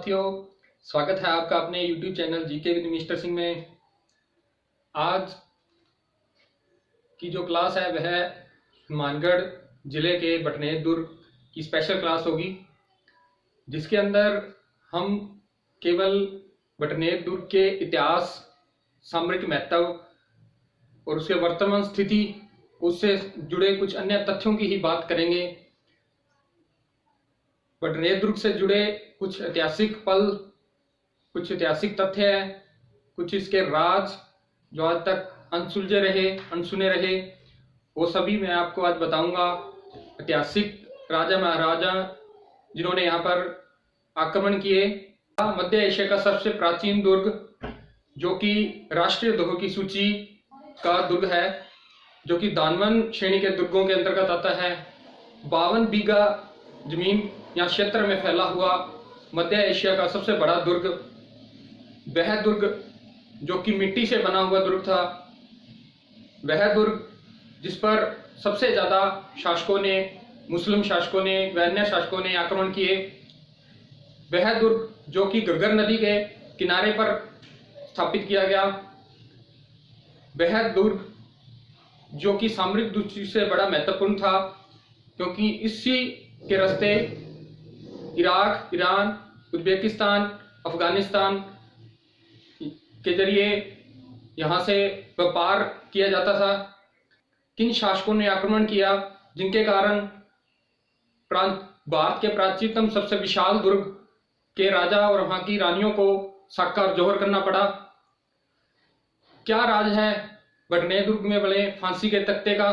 साथियों, स्वागत है आपका अपने YouTube channel GK with mister Singh में। आज की जो क्लास है वह हनुमानगढ़ जिले के बटनेर दुर्ग की स्पेशल क्लास होगी, जिसके अंदर हम केवल बटनेर दुर्ग के इतिहास, सामरिक महत्व और उसके वर्तमान स्थिति, उससे जुड़े कुछ अन्य तथ्यों की ही बात करेंगे। बटनेर दुर्ग से जुड़े कुछ ऐतिहासिक पल, कुछ ऐतिहासिक तथ्य है, कुछ इसके राज जो आज तक अनसुलझे रहे, अनसुने रहे, वो सभी मैं आपको आज बताऊंगा। ऐतिहासिक राजा महाराजा जिन्होंने यहाँ पर आक्रमण किए। मध्य एशिया का सबसे प्राचीन दुर्ग, जो कि राष्ट्रीय दुर्गों की सूची का दुर्ग है, जो कि दानवन श्रेणी के दुर्गों के अंतर्गत आता है। 52 बीघा जमीन या क्षेत्र में फैला हुआ मध्य एशिया का सबसे बड़ा दुर्ग, वह दुर्ग जो कि मिट्टी से बना हुआ दुर्ग था, वह दुर्ग जिस पर सबसे ज्यादा शासकों ने, मुस्लिम शासकों ने व अन्य शासकों ने आक्रमण किए, वह दुर्ग जो कि घग्गर नदी के किनारे पर स्थापित किया गया, वह दुर्ग जो कि सामरिक दृष्टि से बड़ा महत्वपूर्ण था, क्योंकि इसी के रास्ते इराक, ईरान, उज्बेकिस्तान, अफगानिस्तान के जरिए यहाँ से व्यापार किया जाता था। किन शासकों ने आक्रमण किया, जिनके कारण भारत के प्राचीनतम सबसे विशाल दुर्ग के राजा और वहां की रानियों को साकार जोहर करना पड़ा? क्या राज है बटनेर दुर्ग में बने फांसी के तख्ते का?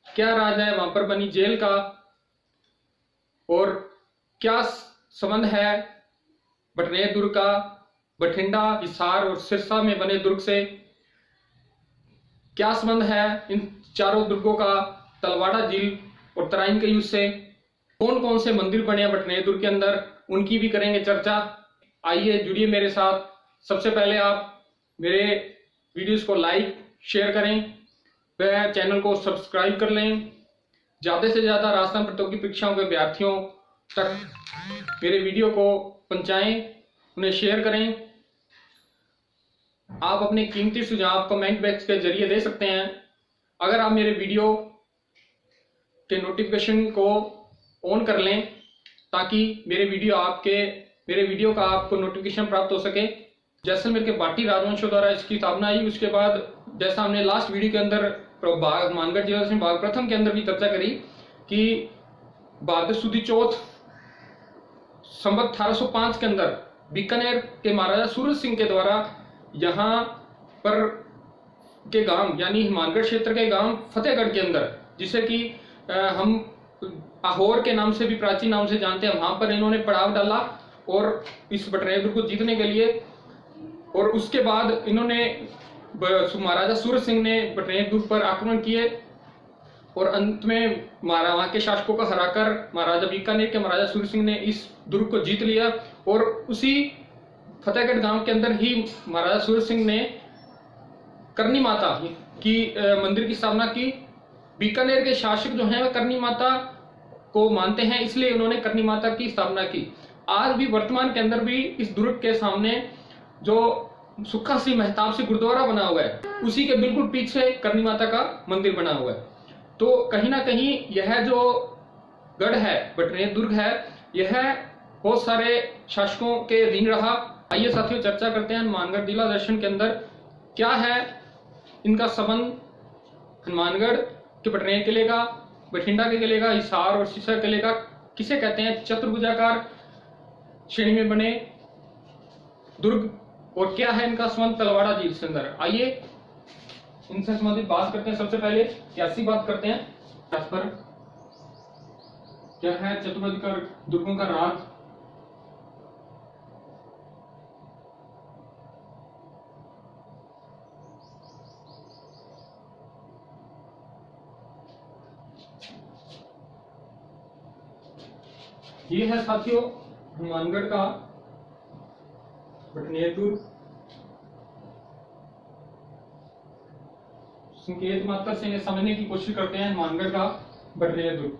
क्या राज है वहां पर बनी जेल का? और क्या संबंध है बटनेर दुर्ग का बठिंडा, हिसार और सिरसा में बने दुर्ग से? क्या संबंध है इन चारों दुर्गों का तलवाड़ा झील और तराइन के युद्ध से? कौन कौन से मंदिर बने हैं बटनेर दुर्ग के अंदर, उनकी भी करेंगे चर्चा। आइए जुड़िए मेरे साथ। सबसे पहले आप मेरे वीडियोस को लाइक, शेयर करें, वह चैनल को सब्सक्राइब कर लें। ज्यादा से ज्यादा राजस्थान प्रतियोगी परीक्षाओं के विद्यार्थियों तक मेरे वीडियो को पहुंचाएं, उन्हें शेयर करें। आप अपने कीमती सुझाव कमेंट बॉक्स के जरिए दे सकते हैं। अगर आप मेरे वीडियो के नोटिफिकेशन को ऑन कर लें, ताकि मेरे वीडियो का आपको नोटिफिकेशन प्राप्त हो सके। जैसलमेर के बाटी राजवंशों द्वारा इसकी स्थापना आई। उसके बाद जैसा हमने लास्ट वीडियो के अंदर हनुमानगढ़ जिला से भाग प्रथम के अंदर भी चर्चा करी कि बहादुर सुदी चौथ संवत 1805 के अंदर बीकानेर के महाराजा सूरज सिंह के द्वारा यहाँ पर के गांव यानी हनुमानगढ़ क्षेत्र के गांव फतेहगढ़ के अंदर, जिसे कि हम आहोर के नाम से भी, प्राचीन नाम से जानते हैं, वहां पर इन्होंने पड़ाव डाला और इस बटनेर दुर्ग को जीतने के लिए। और उसके बाद इन्होंने महाराजा सूरज सिंह ने बटनेर दुर्ग पर आक्रमण किए और अंत में वहां के शासकों को हराकर महाराजा बीकानेर के महाराजा सूरज सिंह ने इस दुर्ग को जीत लिया। और उसी फतेहगढ़ गांव के अंदर ही महाराजा सूरज सिंह ने करनी माता की मंदिर की स्थापना की। बीकानेर के शासक जो हैं वह करनी माता को मानते हैं, इसलिए उन्होंने करनी माता की स्थापना की। आज भी वर्तमान के अंदर भी इस दुर्ग के सामने जो सुखा सिंह मेहताब से गुरुद्वारा बना हुआ है, उसी के बिल्कुल पीछे करनी माता का मंदिर बना हुआ है। तो कहीं ना कहीं यह जो गढ़ है, बटनेर दुर्ग है, यह बहुत सारे शासकों के अधीन रहा। आइए साथियों चर्चा करते हैं हनुमानगढ़ जिला दर्शन के अंदर क्या है इनका संबंध। हनुमानगढ़ के बटनेर किले का, बठिंडा के किले का, हिसार और सिरसा किले का किसे कहते हैं चतुर्भुजाकार श्रेणी में बने दुर्ग, और क्या है इनका संबंध तलवाड़ा झील से अंदर। आइए इनसे संबंधित बात करते हैं। सबसे पहले ऐसी बात करते हैं इस पर, क्या है चतुर्भुजाकार दुर्गों का राज। ये है साथियों हनुमानगढ़ का बटनेर दुर्ग। संकेत मात्र से इन्हें समझने की कोशिश करते हैं। हनुमानगढ़ का बटनेर दुर्ग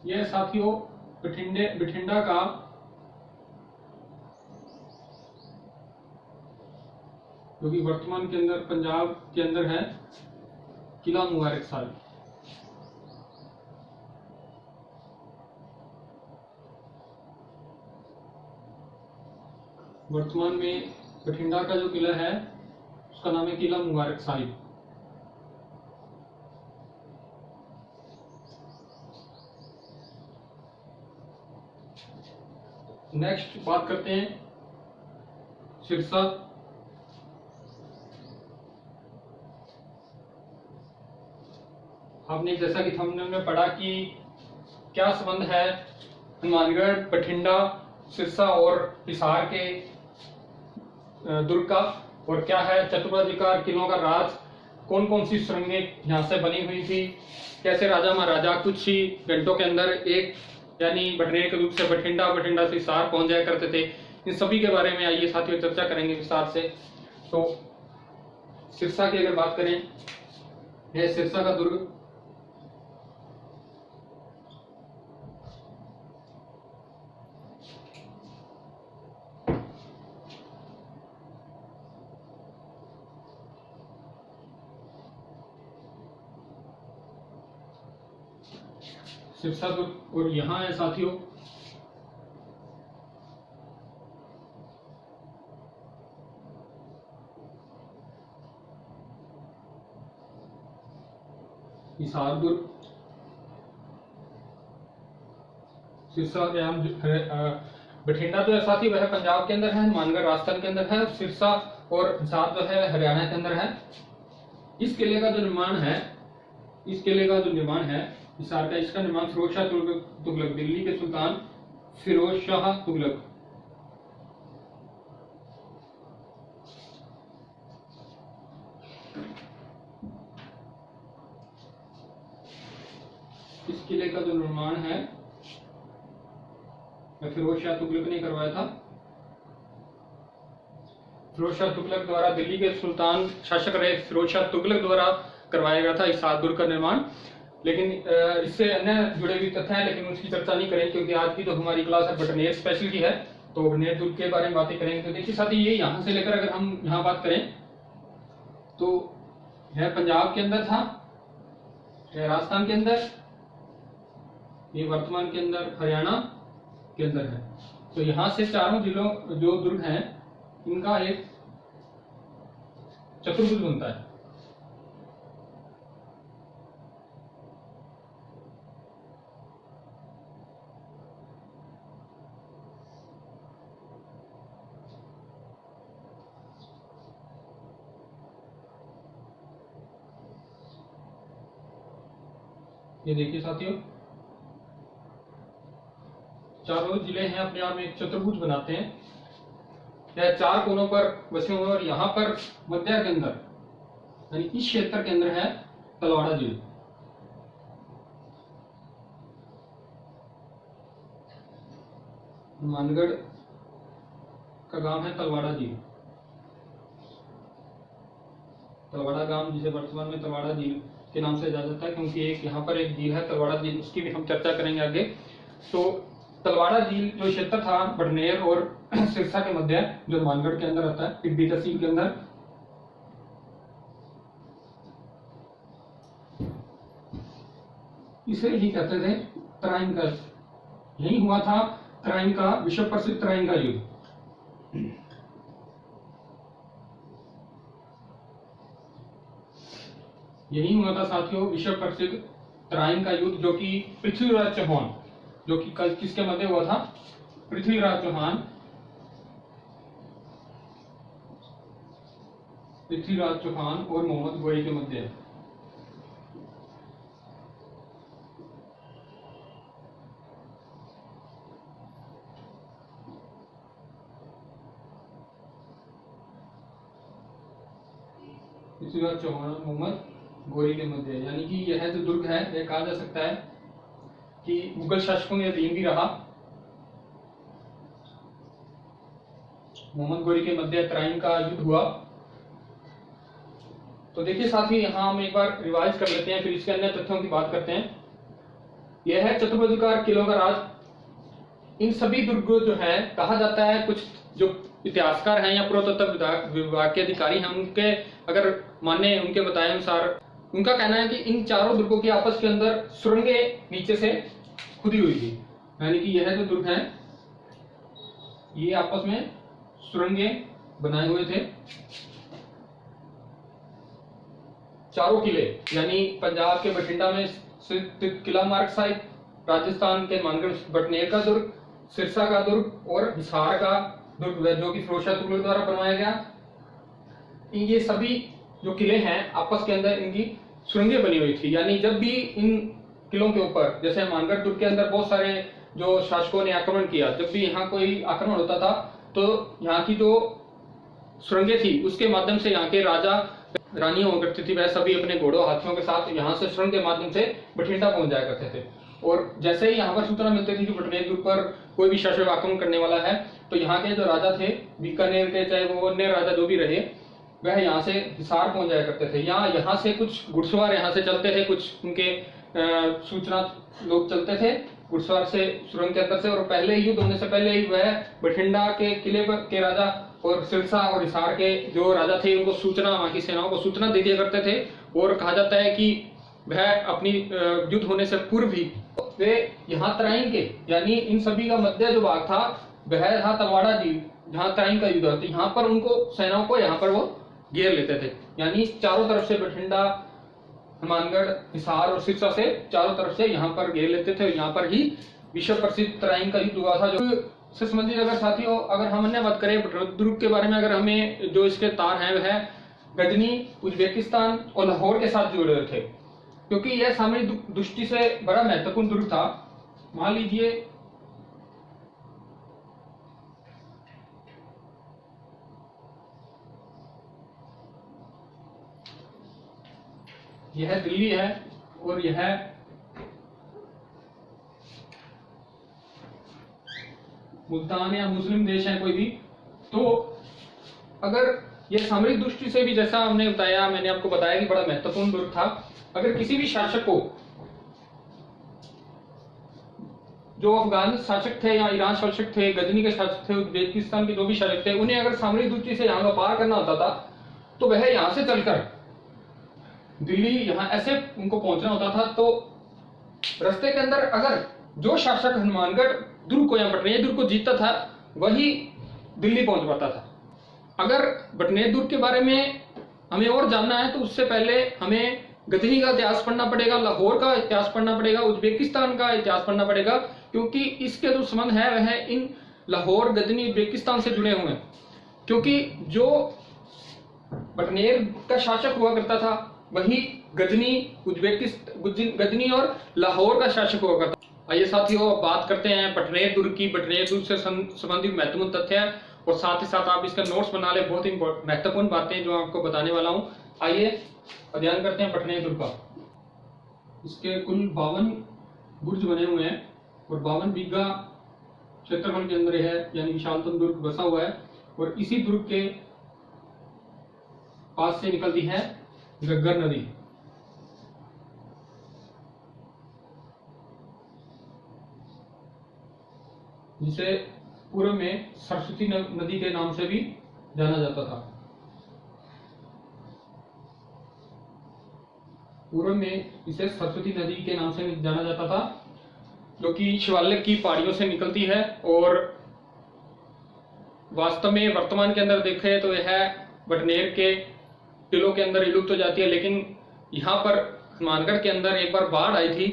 यह साथियों बठिंडा का जो कि वर्तमान के अंदर पंजाब के अंदर है किला मुबारक साहिब। वर्तमान में बठिंडा का जो किला है उसका नाम है किला मुबारक साहिब। नेक्स्ट बात करते हैं सिरसा। आपने जैसा कि थंबनेल में पढ़ा कि क्या संबंध है हनुमानगढ़, बठिंडा, सिरसा और हिसार के दुर्ग का, और क्या है चतुराधिकार किलों का राज, कौन कौन सी सुरंगें यहाँ से बनी हुई थी, कैसे राजा महाराजा कुछ ही घंटों के अंदर एक यानी बटनेर के रूप से बठिंडा, बठिंडा से हिसार पहुंच जाया करते थे। इन सभी के बारे में आइए साथियों चर्चा करेंगे विस्तार से। तो सिरसा की अगर बात करें, यह सिरसा का दुर्ग सिरसा दुर्ग, और यहाँ है साथियों हिसार दुर्ग। सिरसा बठिंडा जो है साथी वह पंजाब के अंदर है, हनुमानगढ़ राजस्थान के अंदर है, सिरसा और हिसार जो है हरियाणा के अंदर है। इस किले का जो निर्माण है हिसार का, इसका निर्माण फिरोज शाह तुगलक, दिल्ली के सुल्तान फिरोज शाह तुगलक इस किले का जो निर्माण है फिरोज शाह तुगलक ने करवाया था। फिरोज शाह तुगलक द्वारा, दिल्ली के सुल्तान शासक रहे फिरोज शाह तुगलक द्वारा करवाया गया था हिसार दुर्ग का निर्माण। लेकिन इससे अन्य जुड़े हुए तथ्य हैं, लेकिन उसकी चर्चा नहीं करेंगे क्योंकि आज की जो हमारी क्लास है बटनेर स्पेशल की है, तो बटनेर दुर्ग के बारे में बातें करेंगे। तो देखिए साथी, ये यहाँ से लेकर अगर हम यहाँ बात करें तो यह पंजाब के अंदर था, यह राजस्थान के अंदर, ये वर्तमान के अंदर हरियाणा के अंदर है। तो यहाँ से चारों जिलों जो दुर्ग हैं इनका एक चतुर्भुज बनता है। ये देखिए साथियों, चारों जिले हैं अपने आप में एक चतुर्भुज बनाते हैं। यह चार कोनों पर बसे हुए, और यहाँ पर मध्य के अंदर यानी इस क्षेत्र के अंदर है तलवाड़ा झील। हनुमानगढ़ का गांव है तलवाड़ा झील। तलवाड़ा गांव जिसे वर्तमान में तलवाड़ा झील के नाम से जाना जाता है, क्योंकि एक यहाँ पर एक झील है तलवाड़ा झील, उसकी भी हम चर्चा करेंगे आगे। तो तलवाड़ा झील जो क्षेत्र था बटनेर और सिरसा के मध्य, जो हनुमानगढ़ के अंदर आता है, टिड्डी तहसील के अंदर, इसे ही कहते थे तराइन का। यही हुआ था तराइन का, विश्व प्रसिद्ध तराइन का युद्ध। यही हुआ था साथियों विश्व प्रसिद्ध तराइन का युद्ध, जो कि पृथ्वीराज चौहान, जो कि किसके मध्य हुआ था? पृथ्वीराज चौहान और मोहम्मद गोरी के मध्य। पृथ्वीराज चौहान और मोहम्मद गोरी के मध्य, यानी कि यह जो दुर्ग है यह कहा जा सकता है कि मुगल शासकों के अधीन भी रहा। मोहम्मद गोरी के मध्य तराइन का युद्ध हुआ। तो देखिए साथी, यहाँ हम एक बार रिवाइज कर लेते हैं, फिर इसके अन्य तथ्यों की बात करते हैं। यह है चतुर्भुजाकार किलों का राज। इन सभी दुर्गों जो है कहा जाता है, कुछ जो इतिहासकार हैं या पुरातत्व विभाग के अधिकारी हैं उनके अगर माने, उनके बताए अनुसार उनका कहना है कि इन चारों दुर्गों की आपस के अंदर सुरंगें नीचे से खुदी हुई थी। यानी कि यह जो दुर्ग हैं ये आपस में सुरंगें बनाए हुए थे। चारों किले यानी पंजाब के बठिंडा में स्थित किला मार्ग साहिब, राजस्थान के मानगढ़ बटनेर का दुर्ग, सिरसा का दुर्ग और हिसार का दुर्ग जो कि फिरोज शाह तुगलक द्वारा बनवाया गया, ये सभी जो किले हैं आपस के अंदर इनकी सुरंगें बनी हुई थी। यानी जब भी इन किलों के ऊपर, जैसे मानगढ़ दुर्ग के अंदर बहुत सारे जो शासकों ने आक्रमण किया, जब भी यहाँ कोई आक्रमण होता था तो यहाँ की जो सुरंगें थी उसके माध्यम से यहाँ के राजा रानियां हुआ करती थी, वह सभी अपने घोड़ों हाथियों के साथ यहाँ से सुरंग के माध्यम से बठिंडा पहुंच जाया करते थे। और जैसे ही यहाँ पर सूचना मिलती थी कि बटनेर दुर्ग पर कोई भी शासक आक्रमण करने वाला है, तो यहाँ के जो राजा थे बीकानेर के, चाहे वो अन्य राजा जो भी रहे, वह यहाँ से हिसार पहुंच जाया करते थे। यहाँ से कुछ घुड़सवार यहाँ से चलते थे, कुछ उनके सूचना लोग चलते थे घुड़सवार से सुरंग के अंदर से। और पहले युद्ध होने से पहले ही वह बठिंडा के किले पर के राजा और सिरसा और हिसार के जो राजा थे उनको सूचना, वहां की सेनाओं को सूचना दे दिया करते थे। और कहा जाता है कि वह अपनी युद्ध होने से पूर्व भी वे यहाँ तराइन के, यानी इन सभी का मध्य जो भाग था वह था तलवाड़ा जी, जहाँ तराइन का युद्ध होता, यहाँ पर उनको सेनाओं को यहाँ पर वो घेर लेते थे। यानी चारों तरफ से बठिंडा, हनुमानगढ़, हिसार और सिरसा से चारों तरफ से यहाँ पर घेर लेते थे। और यहाँ पर ही विश्व प्रसिद्ध तराइन का युद्ध हुआ था। जो से संबंधित अगर साथियों अगर हम अन्य बात करें दुर्ग के बारे में, अगर हमें जो इसके तार हैं वह गजनी, उज्बेकिस्तान और लाहौर के साथ जुड़े हुए थे, क्योंकि यह सामरिक दृष्टि से बड़ा महत्वपूर्ण दुर्ग था। मान लीजिए यह दिल्ली है और यह मुल्तान या मुस्लिम देश है कोई भी, तो अगर यह सामरिक दृष्टि से भी, जैसा हमने बताया, मैंने आपको बताया कि बड़ा महत्वपूर्ण दुर्ग था। अगर किसी भी शासक को, जो अफगान शासक थे या ईरान शासक थे, गजनी के शासक थे, उज्बेकिस्तान के जो भी शासक थे, उन्हें अगर सामरिक दृष्टि से यहाँ का पार करना होता था तो वह यहाँ से चलकर दिल्ली यहाँ ऐसे उनको पहुंचना होता था। तो रास्ते के अंदर अगर जो शासक हनुमानगढ़ दुर्ग को या बटनेर दुर्ग को जीतता था वही दिल्ली पहुंच पाता था। अगर बटनेर दुर्ग के बारे में हमें और जानना है तो उससे पहले हमें गजनी का इतिहास पढ़ना पड़ेगा, लाहौर का इतिहास पढ़ना पड़ेगा, उज्बेकिस्तान का इतिहास पढ़ना पड़ेगा, क्योंकि इसके जो संबंध है वह इन लाहौर, गजनी, उज्बेकिस्तान से जुड़े हुए हैं। क्योंकि जो बटनेर का शासक हुआ करता था वही गजनी, गजनी और लाहौर का शासक हुआ करता। आइए साथियों बात करते हैं बटनेर दुर्ग की, बटनेर दुर्ग से संबंधित महत्वपूर्ण तथ्य है और साथ ही साथ आप इसका नोट्स बना ले, बहुत ही महत्वपूर्ण बातें जो आपको बताने वाला हूं। आइए अध्ययन करते हैं बटनेर दुर्ग का। इसके कुल 52 बुर्ज बने हुए हैं और 52 बीघा क्षेत्रफल के अंदर है, यानी विशालतम दुर्ग बसा हुआ है। और इसी दुर्ग के पास से निकलती है घग्गर नदी। जिसे पूर्व में सरस्वती नदी के नाम से भी जाना जाता था। पूर्व में इसे सरस्वती नदी के नाम से जाना जाता था, जो कि शिवालिक की पहाड़ियों से निकलती है। और वास्तव में वर्तमान के अंदर देखें तो यह बटनेर के किलों के अंदर विलुप्त हो जाती है। लेकिन यहाँ पर हनुमानगढ़ के अंदर एक बार बाढ़ आई थी,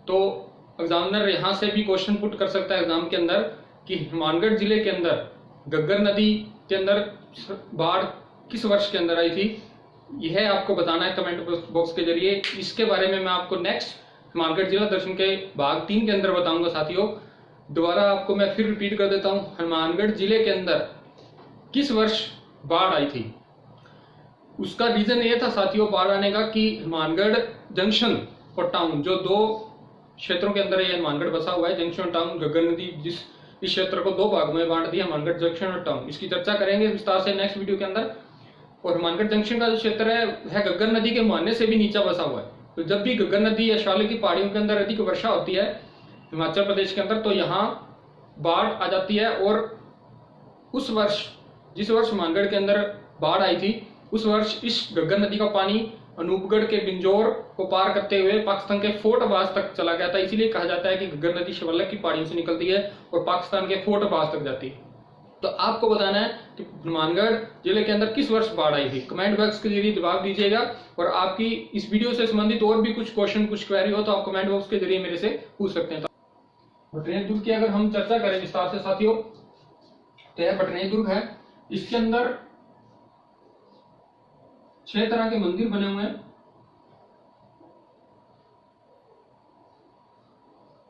तो एग्जामिनर यहाँ से भी क्वेश्चन पुट कर सकता है एग्जाम के अंदर कि हनुमानगढ़ जिले के अंदर घग्गर नदी के अंदर बाढ़ किस वर्ष के अंदर आई थी। यह आपको बताना है कमेंट बॉक्स के जरिए। इसके बारे में मैं आपको नेक्स्ट हनुमानगढ़ जिला दर्शन के भाग 3 के अंदर बताऊंगा। साथियों दोबारा आपको मैं फिर रिपीट कर देता हूँ, हनुमानगढ़ जिले के अंदर किस वर्ष बाढ़ आई थी। उसका रीजन ये था साथियों बाढ़ आने का कि हनुमानगढ़ जंक्शन और टाउन, जो 2 क्षेत्रों के अंदर ये हनुमानगढ़ बसा हुआ है, जंक्शन और टाउन, घग्गर नदी जिस इस क्षेत्र को 2 भागों में बांट दिया, हनुमानगढ़ जंक्शन और टाउन। इसकी चर्चा करेंगे विस्तार से नेक्स्ट वीडियो के अंदर। और हनुमानगढ़ जंक्शन का जो क्षेत्र है वह घग्गर नदी के मुहाने से भी नीचा बसा हुआ है। तो जब भी घग्गर नदी या शिवालिक की पहाड़ियों के अंदर अधिक वर्षा होती है हिमाचल प्रदेश के अंदर, तो यहाँ बाढ़ आ जाती है। और उस वर्ष, जिस वर्ष मानगढ़ के अंदर बाढ़ आई थी, उस वर्ष इस घग्गर नदी का पानी अनूपगढ़ के बिंजौर को पार करते हुए पाकिस्तान के फोर्ट अब्बास तक चला गया था। इसीलिए कहा जाता है कि घग्गर नदी शिवालिक की पहाड़ियों से निकलती है और पाकिस्तान के फोर्ट अब्बास तक जाती है। तो आपको बताना है कि हनुमानगढ़ जिले के अंदर किस वर्ष बाढ़ आई थी। कमेंट बॉक्स के जरिए जवाब दीजिएगा। और आपकी इस वीडियो से संबंधित और भी कुछ क्वेश्चन, कुछ क्वेरी हो तो आप कमेंट बॉक्स के जरिए मेरे से पूछ सकते हैं। भटनेर दुर्ग की अगर हम चर्चा करें विस्तार से साथियों, तो यह भटनेर दुर्ग है। इसके अंदर 6 तरह के मंदिर बने हुए हैं।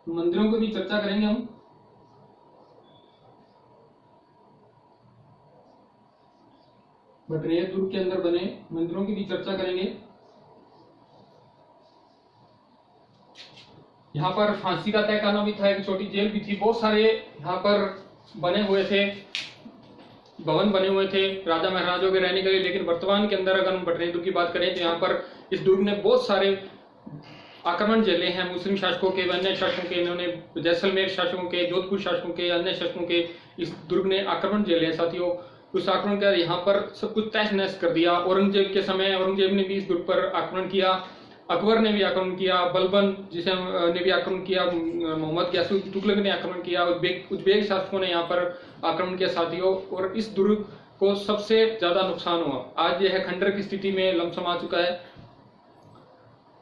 मंदिरों की भी चर्चा करेंगे हम। भटनेर दुर्ग के अंदर बने मंदिरों की भी चर्चा करेंगे। यहाँ पर फांसी का तहखाना भी था, एक छोटी जेल भी थी, बहुत सारे यहाँ पर बने हुए थे, भवन बने हुए थे राजा महाराजों के रहने के लिए। लेकिन वर्तमान के अंदर अगर हम भटनेर दुर्ग की बात करें तो यहाँ पर इस दुर्ग ने बहुत सारे आक्रमण झेले हैं मुस्लिम शासकों के, अन्य शासकों के। इन्होंने जैसलमेर शासकों के, जोधपुर शासकों के, अन्य शासकों के इस दुर्ग ने आक्रमण झेले हैं साथियों। उस आक्रमण कर यहाँ पर सब कुछ तहस नहस कर दिया। औरंगजेब के समय औरंगजेब ने भी इस दुर्ग पर आक्रमण किया, अकबर ने भी आक्रमण किया, बलबन जिसे ने भी आक्रमण किया, मोहम्मद ग्यासुद्दीन तुगलक ने आक्रमण किया, उज्बेक शासकों ने यहाँ पर आक्रमण किया साथियों। और इस दुर्ग को सबसे ज्यादा नुकसान हुआ। आज यह खंडर की स्थिति में लमसम आ चुका है।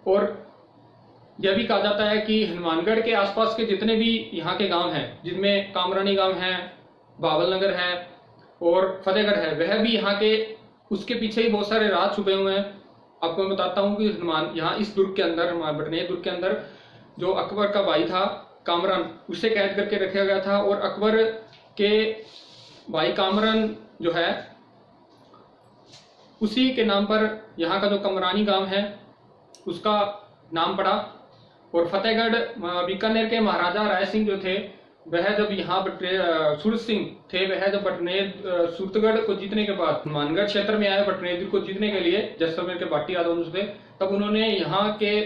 और यह भी कहा जाता है कि हनुमानगढ़ के आसपास के जितने भी यहाँ के गांव हैं, जिनमें कामरानी गांव है, बाबल नगर है और फतेहगढ़ है, वह भी यहाँ के उसके पीछे ही बहुत सारे राज छुपे हुए हैं। आपको मैं बताता हूँ कि यहाँ इस दुर्ग के अंदर, भटनेर दुर्ग के अंदर जो अकबर का भाई था कामरान, उसे कैद करके रखा गया था। और अकबर के भाई कामरान जो है उसी के नाम पर यहाँ का जो कमरानी गांव है उसका नाम पड़ा। और फतेहगढ़, बीकानेर के महाराजा राय सिंह जो थे, वह जब यहाँ सूरत सिंह थे, वह जब भटनेर सूरतगढ़ को जीतने के बाद हनुमानगढ़ क्षेत्र में आए भटनेर को जीतने के लिए, जैसलमेर के भाटी यादव थे, तब उन्होंने यहाँ के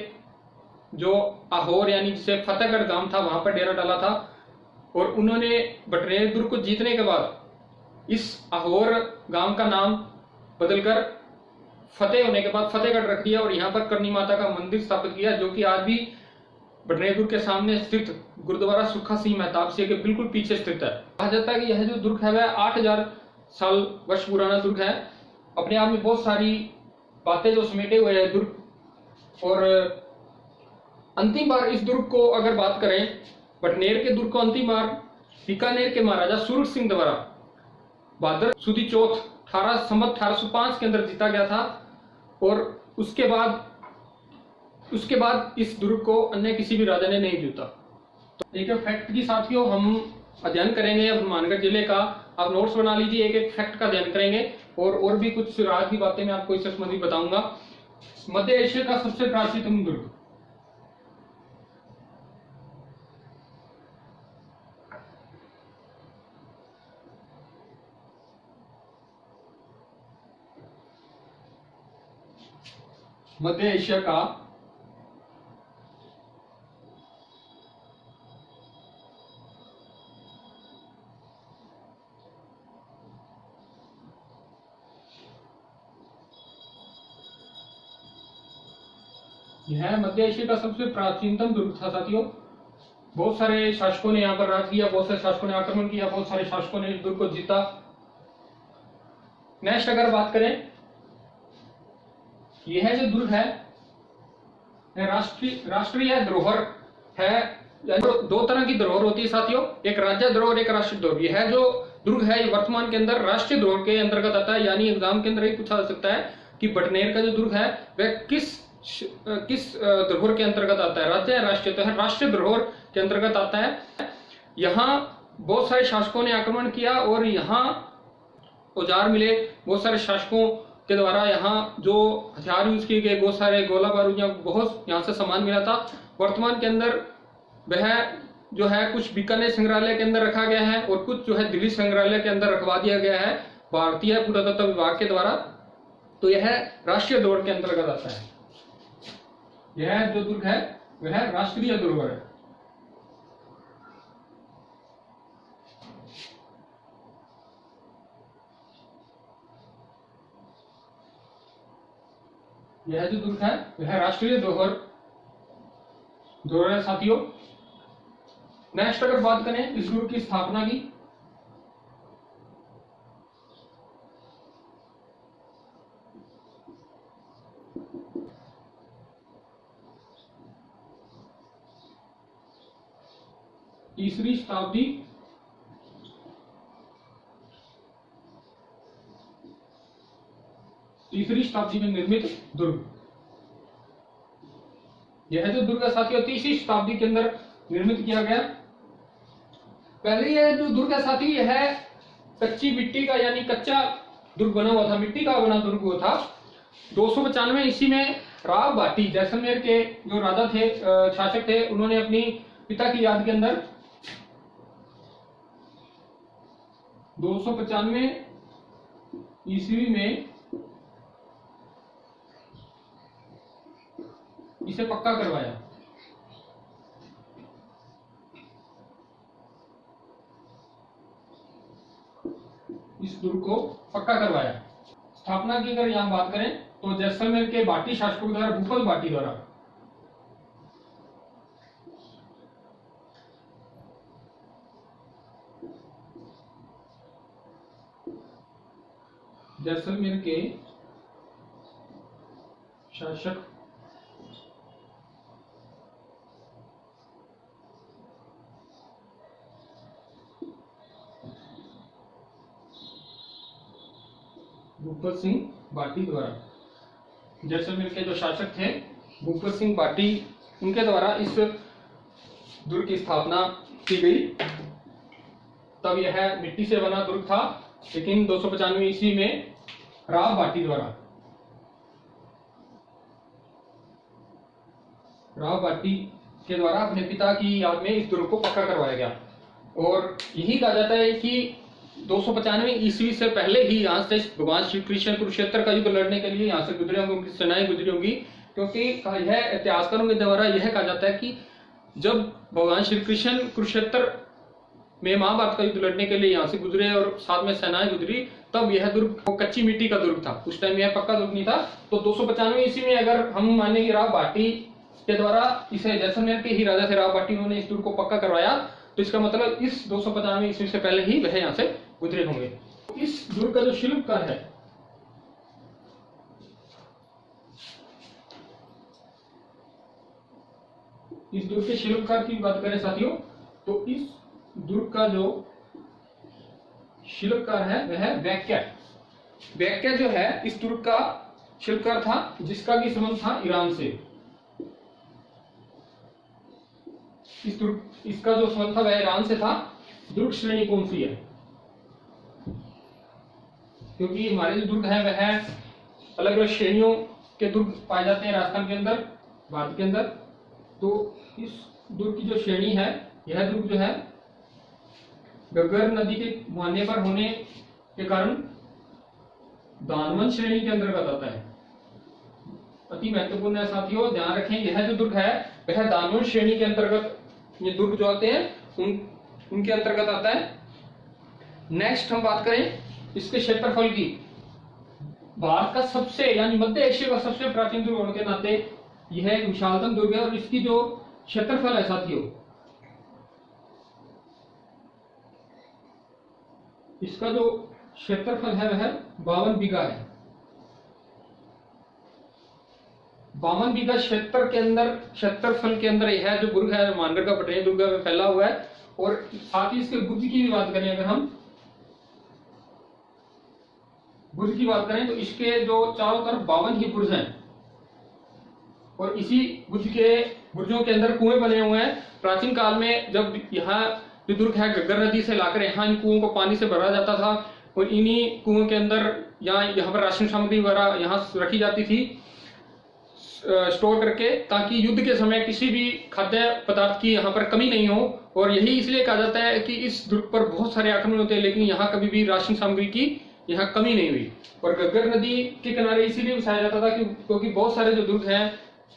जो आहोर यानी जिसे फतेहगढ़ गांव था वहां पर डेरा डाला था। और उन्होंने भटनेर दुर्ग को जीतने के बाद इस आहोर गांव का नाम बदलकर फतेह होने के बाद फतेहगढ़ रख दिया और यहाँ पर करनी माता का मंदिर स्थापित किया, जो कि आज भी भटनेर दुर्ग के सामने स्थित गुरुद्वारा सुखा सिंह मेहताब सिंह के बिल्कुल पीछे स्थित है। कहा जाता है कि यह जो दुर्ग है वह 8000 साल वर्ष पुराना दुर्ग है। अपने आप में बहुत सारी बातें जो समेटे हुए है दुर्ग। और अंतिम बार इस दुर्ग को अगर बात करें, भटनेर के दुर्ग को अंतिम बार बीकानेर के महाराजा सूरत सिंह द्वारा भाद्र सुदी चौथ 1805 के अंदर जीता गया था। और उसके बाद इस दुर्ग को अन्य किसी भी राजा ने नहीं जीता। तो एक फैक्ट की साथियों हम अध्ययन करेंगे अब हनुमानगढ़ जिले का। आप नोट्स बना लीजिए, एक एक फैक्ट का अध्ययन करेंगे और भी कुछ राज की बातें मैं आपको इससे संबंधित बताऊंगा। मध्य एशिया का सबसे प्राचीनतम दुर्ग, मध्य एशिया का यह मध्य एशिया का सबसे प्राचीनतम दुर्ग था साथियों। बहुत सारे शासकों ने यहाँ पर राज किया, बहुत सारे शासकों ने आक्रमण किया, बहुत सारे शासकों ने इस दुर्ग को जीता। नेक्स्ट अगर बात करें, यह जो दुर्ग है राष्ट्रीय धरोहर है। दो तरह की धरोहर होती है साथियों, एक राज्य धरोहर, एक राष्ट्रीय धरोहर। यह जो दुर्ग है ये वर्तमान के अंदर राष्ट्रीय धरोहर के अंतर्गत आता है। यानी एग्जाम के अंदर ही पूछा जा सकता है कि भटनेर का जो दुर्ग है वह किस धरोहर के अंतर्गत आता है, राज्य या राष्ट्रीय। तो राष्ट्रीय धरोहर के अंतर्गत आता है। यहाँ बहुत सारे शासकों ने आक्रमण किया और यहाँ औजार मिले बहुत सारे शासकों के द्वारा। यहाँ जो हथियार यूज किए गए, बहुत सारे गोला बारूद, बहुत यहाँ से सामान मिला था। वर्तमान के अंदर वह जो है कुछ बीकानेर संग्रहालय के अंदर रखा गया है और कुछ जो है दिल्ली संग्रहालय के अंदर रखवा दिया गया है भारतीय पुरातत्व विभाग के द्वारा। तो यह राष्ट्रीय धरोहर के अंतर्गत आता है। यह जो दुर्ग है वह राष्ट्रीय धरोहर है। यह जो दुर्ग है वह राष्ट्रीय धरोहर है साथियों। नेक्स्ट अगर बात करें इस दुर्ग की स्थापना की, तीसरी शताब्दी में निर्मित दुर्ग। यह जो दुर्ग है साथियों तीसरी शताब्दी के अंदर निर्मित किया गया। पहले यह जो दुर्ग है साथी यह कच्ची मिट्टी का यानी कच्चा दुर्ग बना हुआ था, मिट्टी का बना दुर्ग हुआ था। 295 ईस्वी में राव भाटी जैसलमेर के जो राजा थे, शासक थे, उन्होंने अपनी पिता की याद के अंदर 295 ईस्वी में इसे पक्का करवाया। इस दुर्ग को पक्का करवाया। स्थापना की अगर यहां बात करें तो जैसलमेर के भाटी शासकों द्वारा, भूपत भाटी द्वारा। जैसलमेर के शासक भूपत सिंह भाटी द्वारा, जैसलमेर के जो शासक थे भूपत सिंह भाटी, उनके द्वारा इस दुर्ग की स्थापना की गई। तब यह मिट्टी से बना दुर्ग था, लेकिन 295 ईस्वी में राव भाटी के द्वारा अपने पिता की याद में इस दुर्ग को पक्का करवाया गया। और यही कहा जाता है कि 295 ईस्वी से पहले ही यहाँ से भगवान श्री कृष्ण कुरुक्षेत्र का युद्ध लड़ने के लिए यहाँ से गुजरे होंगे, उनकी सेनाएं गुजरी होंगी। क्योंकि यह इतिहासकारों के द्वारा यह कहा जाता है कि जब भगवान श्री कृष्ण कुरुक्षेत्र में महाभारत का युद्ध लड़ने के लिए यहाँ से गुजरे और साथ में सेनाएं गुजरी, तब यह दुर्ग कच्ची मिट्टी का दुर्ग था। उस टाइम यह पक्का दुर्ग नहीं था। तो 295 ईस्वी में अगर हम माने कि राव भाटी के द्वारा, इसे जैसलमेर के ही राजा थे राव भाटी, उन्होंने इस दुर्ग को पक्का करवाया, तो इसका मतलब इस 295 ईस्वी से पहले ही वह यहाँ से गुजरे होंगे। इस दुर्ग का जो शिल्पकार है, इस दुर्ग के शिल्पकार की बात करें साथियों, तो इस दुर्ग का जो शिल्पकार है वह वैक्या जो है इस दुर्ग का शिल्पकार था, जिसका भी संबंध था ईरान से। इसका जो संबंध था वह ईरान से था। दुर्ग श्रेणी कौन सी है? क्योंकि हमारे जो दुर्ग है वह अलग अलग श्रेणियों के दुर्ग पाए जाते हैं राजस्थान के अंदर, भारत के अंदर। तो इस दुर्ग की जो श्रेणी है, यह दुर्ग जो है घग्गर नदी के मुहाने पर होने के कारण दानवन श्रेणी के अंतर्गत आता है। अति महत्वपूर्ण है साथियों, ध्यान रखें, यह जो दुर्ग है वह दानवन श्रेणी के अंतर्गत, ये दुर्ग जो आते हैं उनके अंतर्गत आता है। नेक्स्ट हम बात करें इसके क्षेत्रफल की। भारत का सबसे यानी मध्य एशिया का सबसे प्राचीन दुर्ग होने के नाते यह एक विशालतम दुर्ग है। और इसकी जो क्षेत्रफल है साथियों, इसका जो क्षेत्रफल है वह 52 बीघा है। 52 बीघा क्षेत्रफल के अंदर यह जो दुर्ग है, मानगढ़ का पटरिया दुर्ग में फैला हुआ है। और साथ ही इसके बुर्ज की भी बात करें, अगर हम बुर्ज की बात करें तो इसके जो चारों तरफ 52 ही बुर्ज हैं। और इसी बुर्जों के अंदर कुएं बने हुए हैं। प्राचीन काल में जब यहाँ जो दुर्ग है घग्गर नदी से लाकर यहाँ इन कुओं को पानी से भरा जाता था, और इन्हीं कुओं के अंदर यहाँ पर राशन सामग्री वगैरह यहाँ रखी जाती थी स्टोर करके, ताकि युद्ध के समय किसी भी खाद्य पदार्थ की यहाँ पर कमी नहीं हो। और यही इसलिए कहा जाता है कि इस दुर्ग पर बहुत सारे आक्रमण होते हैं, लेकिन यहाँ कभी भी राशन सामग्री की यहाँ कमी नहीं हुई। और घग्गर नदी के किनारे इसीलिए बसाया जाता था क्योंकि बहुत सारे जो दुर्ग हैं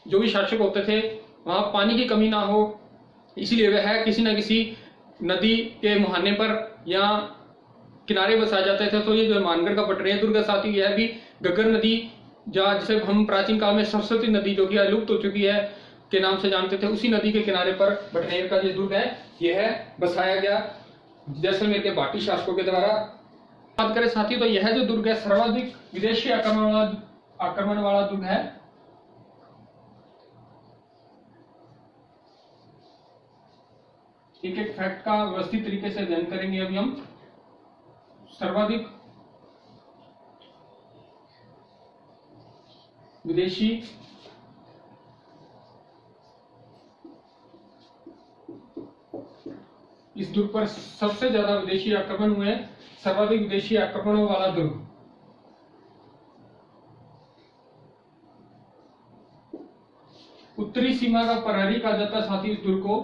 जो भी शासक होते थे वहां पानी की कमी ना हो, इसीलिए वह किसी न किसी नदी के मुहाने पर या किनारे बसाए जाते थे। तो ये जो मानगढ़ का बटनेर दुर्ग है साथियों, यह भी घग्गर नदी, जहाँ जिसे हम प्राचीन काल में सरस्वती नदी जो कि लुप्त हो चुकी है के नाम से जानते थे, उसी नदी के किनारे पर बटनेर का जो दुर्ग है यह बसाया गया जैसलमेर के भाटी शासकों के द्वारा। बात करें साथियों तो यह जो दुर्ग है सर्वाधिक विदेशी आक्रमण वाला दुर्ग है। एक एक फैक्ट का व्यवस्थित तरीके से अध्ययन करेंगे अभी हम। सर्वाधिक विदेशी इस दुर्ग पर सबसे ज्यादा विदेशी आक्रमण हुए, सर्वाधिक विदेशी आक्रमणों वाला दुर्ग। उत्तरी सीमा का प्रहरी कहा जाता है साथी इस दुर्ग को।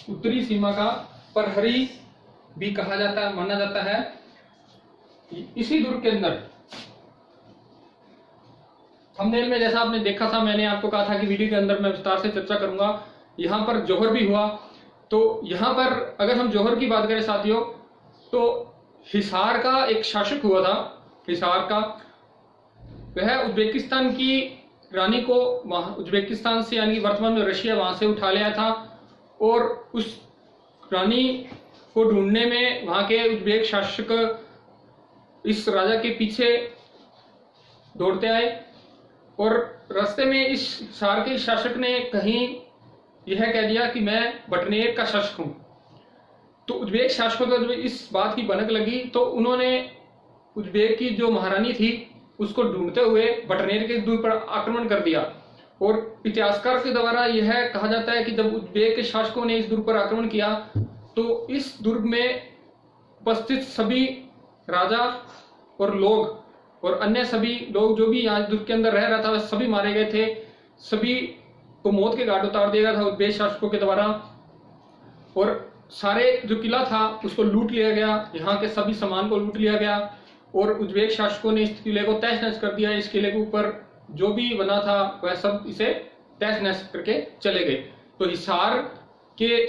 उत्तरी सीमा का प्रहरी भी कहा जाता है, माना जाता है। इसी दुर्ग के अंदर थंबनेल में जैसा आपने देखा था, मैंने आपको कहा था कि वीडियो के अंदर मैं विस्तार से चर्चा करूंगा। यहां पर जौहर भी हुआ। तो यहां पर अगर हम जौहर की बात करें साथियों तो हिसार का एक शासक हुआ था, हिसार का। वह उज्बेकिस्तान की रानी को उज्बेकिस्तान से यानी वर्तमान में रशिया वहां से उठा लिया था और उस रानी को ढूंढने में वहां के उज्बेक शासक इस राजा के पीछे दौड़ते आए और रास्ते में इस हिसार के शासक ने कहीं यह कह दिया कि मैं बटनेर का शासक हूं। तो उज्बेक शासकों को जब इस बात की भनक लगी तो उन्होंने उज्बेक की जो महारानी थी उसको ढूंढते हुए बटनेर के दुर्ग पर आक्रमण कर दिया। और इतिहासकार के द्वारा यह कहा जाता है कि जब उज्बेक के शासकों ने इस दुर्ग पर आक्रमण किया तो इस दुर्ग में उपस्थित सभी राजा और लोग और अन्य सभी लोग जो भी यहाँ दुर्ग के अंदर रह रहा था वह सभी मारे गए थे। सभी को मौत के घाट उतार दिया गया था उज्बेक शासकों के द्वारा और सारे जो किला था उसको लूट लिया गया, यहाँ के सभी सामान को लूट लिया गया और उज्बेक शासकों ने इस किले को तहस नहस कर दिया। इस किले के ऊपर जो भी बना था वह सब इसे तहस नहस करके चले गए। तो हिसार के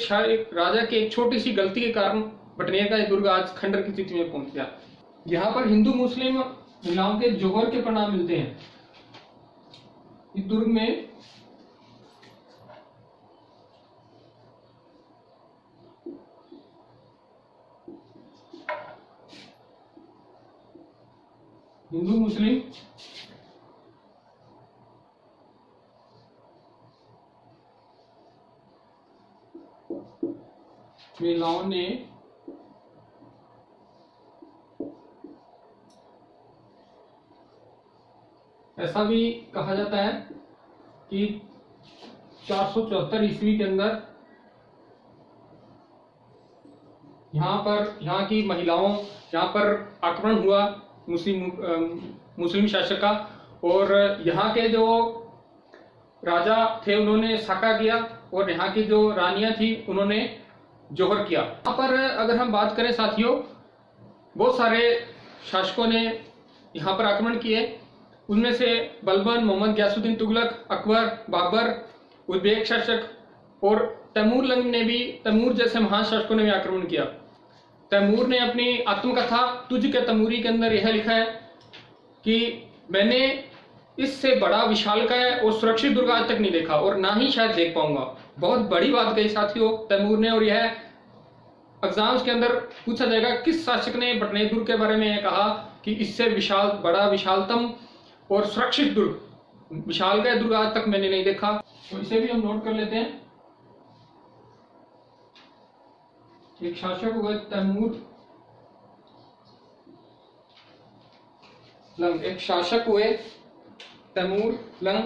राजा के एक छोटी सी गलती के कारण बटनेर का दुर्ग आज खंडर की स्थिति में पहुंच गया। यहाँ पर हिंदू मुस्लिम महिलाओं के जौहर के प्रणाम मिलते हैं। इस दुर्ग में हिंदू मुस्लिम महिलाओं ने ऐसा भी कहा जाता है कि 474 ईस्वी के अंदर यहाँ की महिलाओं यहाँ पर आक्रमण हुआ मुस्लिम शासक का और यहाँ के जो राजा थे उन्होंने साका किया और यहाँ की जो रानियां थी उन्होंने जौहर किया। यहाँ पर अगर हम बात करें साथियों बहुत सारे शासकों ने यहाँ पर आक्रमण किए। उनमें से बलबन, मोहम्मद गयासुद्दीन तुगलक, अकबर, बाबर, उज्बेक शासक और तैमूर जैसे महान शासकों ने भी आक्रमण किया। तैमूर ने अपनी आत्मकथा तुझ के तैमूरी के अंदर यह लिखा है कि मैंने इससे बड़ा विशालकाय और सुरक्षित दुर्ग आज तक नहीं देखा और ना ही शायद देख पाऊंगा। बहुत बड़ी बात कही साथियों तैमूर ने। और यह एग्जाम्स के अंदर पूछा जाएगा किस शासक ने बटनेर दुर्ग के बारे में यह कहा कि इससे विशालतम और सुरक्षित दुर्ग विशालकाय दुर्ग आज तक मैंने नहीं देखा। तो इसे भी हम नोट कर लेते हैं। एक शासक हुए तैमूर लंग, एक शासक हुए तैमूर लंग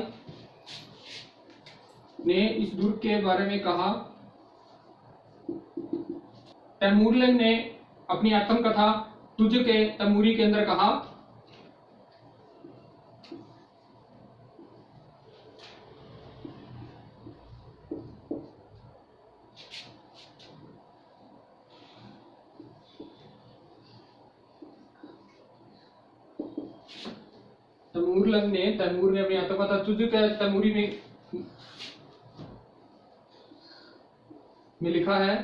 ने इस दुर्ग के बारे में कहा। तैमूर लंग ने अपनी आत्मकथा तुझ के तैमूरी के अंदर कहा तैमूर ने अपनी आत्मकथा तुजुक तैमूरी में लिखा है,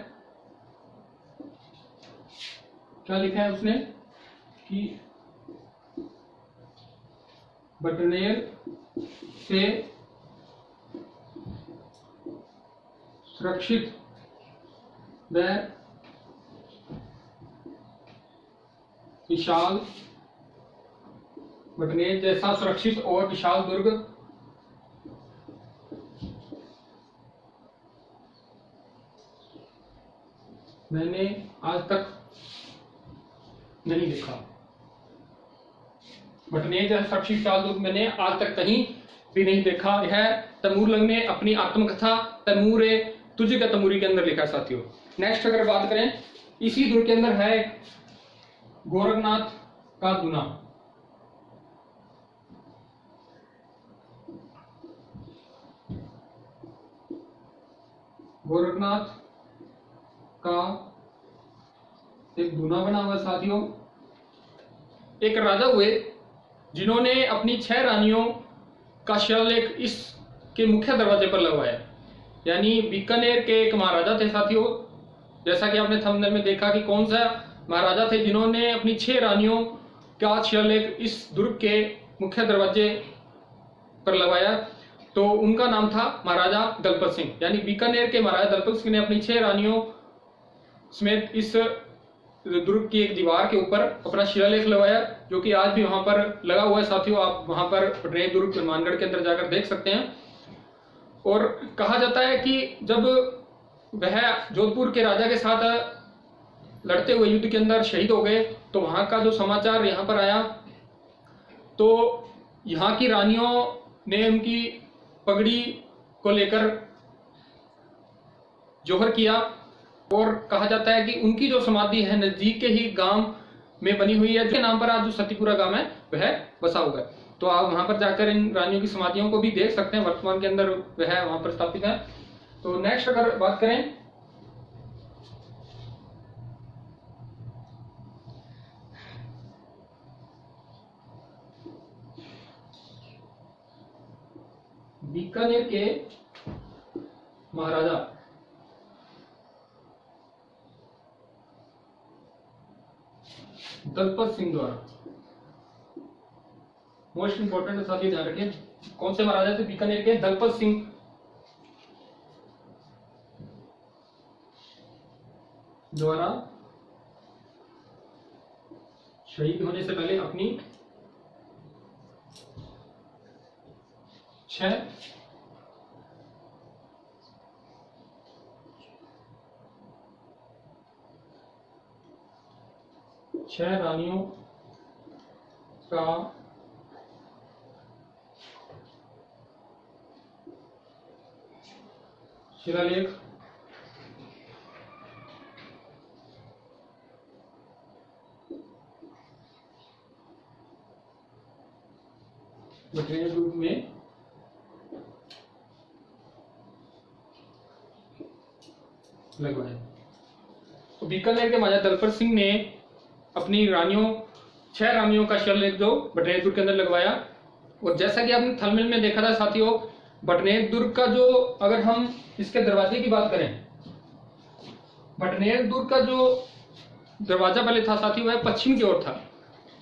क्या लिखा है उसने कि बटनेर से सुरक्षित व विशाल, बटनेर जैसा सुरक्षित और विशाल दुर्ग मैंने आज तक नहीं देखा। बटनेर जैसा सुरक्षित विशाल दुर्ग मैंने आज तक कहीं भी नहीं देखा। यह तैमूर लंग ने अपनी आत्मकथा तैमूर तुजुक तैमूरी के अंदर लिखा साथियों। नेक्स्ट अगर बात करें, इसी दुर्ग के अंदर है गोरखनाथ का दूना। गोरखनाथ का एक दूना बना हुआ साथियों। एक राजा हुए जिन्होंने अपनी 6 रानियों का शिलालेख इसके मुख्य दरवाजे पर लगवाया। यानी बीकानेर के एक महाराजा थे साथियों। जैसा कि आपने थंबनेल में देखा कि कौन सा महाराजा थे जिन्होंने अपनी 6 रानियों का शिलालेख इस दुर्ग के मुख्य दरवाजे पर लगवाया, तो उनका नाम था महाराजा दलपत सिंह। यानी बीकानेर के महाराजा दलपत सिंह ने अपनी 6 रानियों समेत इस दुर्ग की एक दीवार के ऊपर अपना शिलालेख लगवाया, जो कि आज भी वहां पर लगा हुआ है साथियों। आप वहां पर बटनेर दुर्ग हनुमानगढ़ के अंदर जाकर देख सकते हैं। और कहा जाता है कि जब वह जोधपुर के राजा के साथ लड़ते हुए युद्ध के अंदर शहीद हो गए, तो वहां का जो समाचार यहाँ पर आया, तो यहाँ की रानियों ने उनकी पगड़ी को लेकर जोहर किया। और कहा जाता है कि उनकी जो समाधि है नजदीक के ही गांव में बनी हुई है, जिसके नाम पर आज जो सतीपुरा गांव है वह बसा हुआ है। तो आप वहां पर जाकर इन रानियों की समाधियों को भी देख सकते हैं। वर्तमान के अंदर वह वहां पर स्थापित है। तो नेक्स्ट अगर बात करें, बीकानेर के महाराजा दलपत सिंह द्वारा, मोस्ट इंपोर्टेंट साथी ध्यान रखिए, कौन से महाराजा थे? बीकानेर के दलपत सिंह द्वारा शहीद होने से पहले अपनी 6 रानियों का शिलालेख बटनेर दुर्ग में लगवाया। तो बीकानेर के महाराजा दलपत सिंह ने अपनी रानियों 6 रानियों का शिलालेख जो बटनेर दुर्ग के अंदर लगवाया। और जैसा कि आपने थंबनेल में देखा था साथियों, बटनेर दुर्ग का जो, अगर हम इसके दरवाजे की बात करें, बटनेर दुर्ग का जो दरवाजा पहले था साथियों वह पश्चिम की ओर था।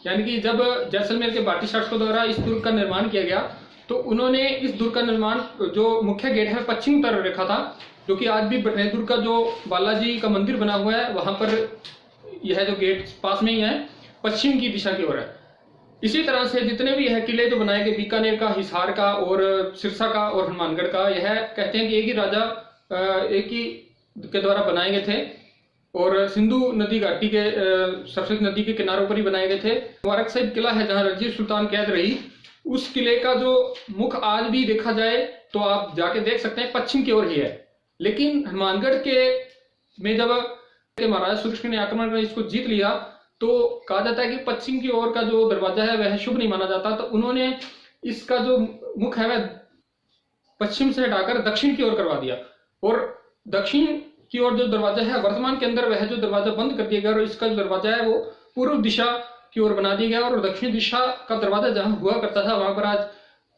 यानी कि जब जैसलमेर के बाटी शासकों द्वारा इस दुर्ग का निर्माण किया गया, तो उन्होंने इस दुर्ग का निर्माण, जो मुख्य गेट है पश्चिम तरफ रखा था, जो कि आज भी बटनेर दुर्ग का जो बालाजी का मंदिर बना हुआ है वहां पर यह जो गेट पास में ही है, पश्चिम की दिशा की ओर है। इसी तरह से जितने भी यह किले जो बनाए गए, बीकानेर का, हिसार का और सिरसा का और हनुमानगढ़ का, यह कहते हैं कि एक ही राजा एक ही के द्वारा बनाए गए थे और सिंधु नदी घाटी के सरस्वती नदी के किनारों पर ही बनाए गए थे। मुबारक साहिब किला है जहां रंजीत सुल्तान कैद रही, उस किले का जो मुख आज भी देखा जाए तो आप जाके देख सकते हैं पश्चिम की ओर ही है। लेकिन हनुमानगढ़ के में जब महाराजा सूर्यकृष्ण ने आक्रमण कर इसको जीत लिया, तो कहा जाता है कि पश्चिम की ओर का जो दरवाजा है वह शुभ नहीं माना जाता, तो उन्होंने इसका जो मुख है वह पश्चिम से हटाकर दक्षिण की ओर करवा दिया। और दक्षिण की ओर जो दरवाजा है वर्तमान के अंदर वह जो दरवाजा बंद कर दिया गया और इसका जो दरवाजा है वो पूर्व दिशा की ओर बना दिया गया और दक्षिण दिशा का दरवाजा जहां हुआ करता था वहां पर आज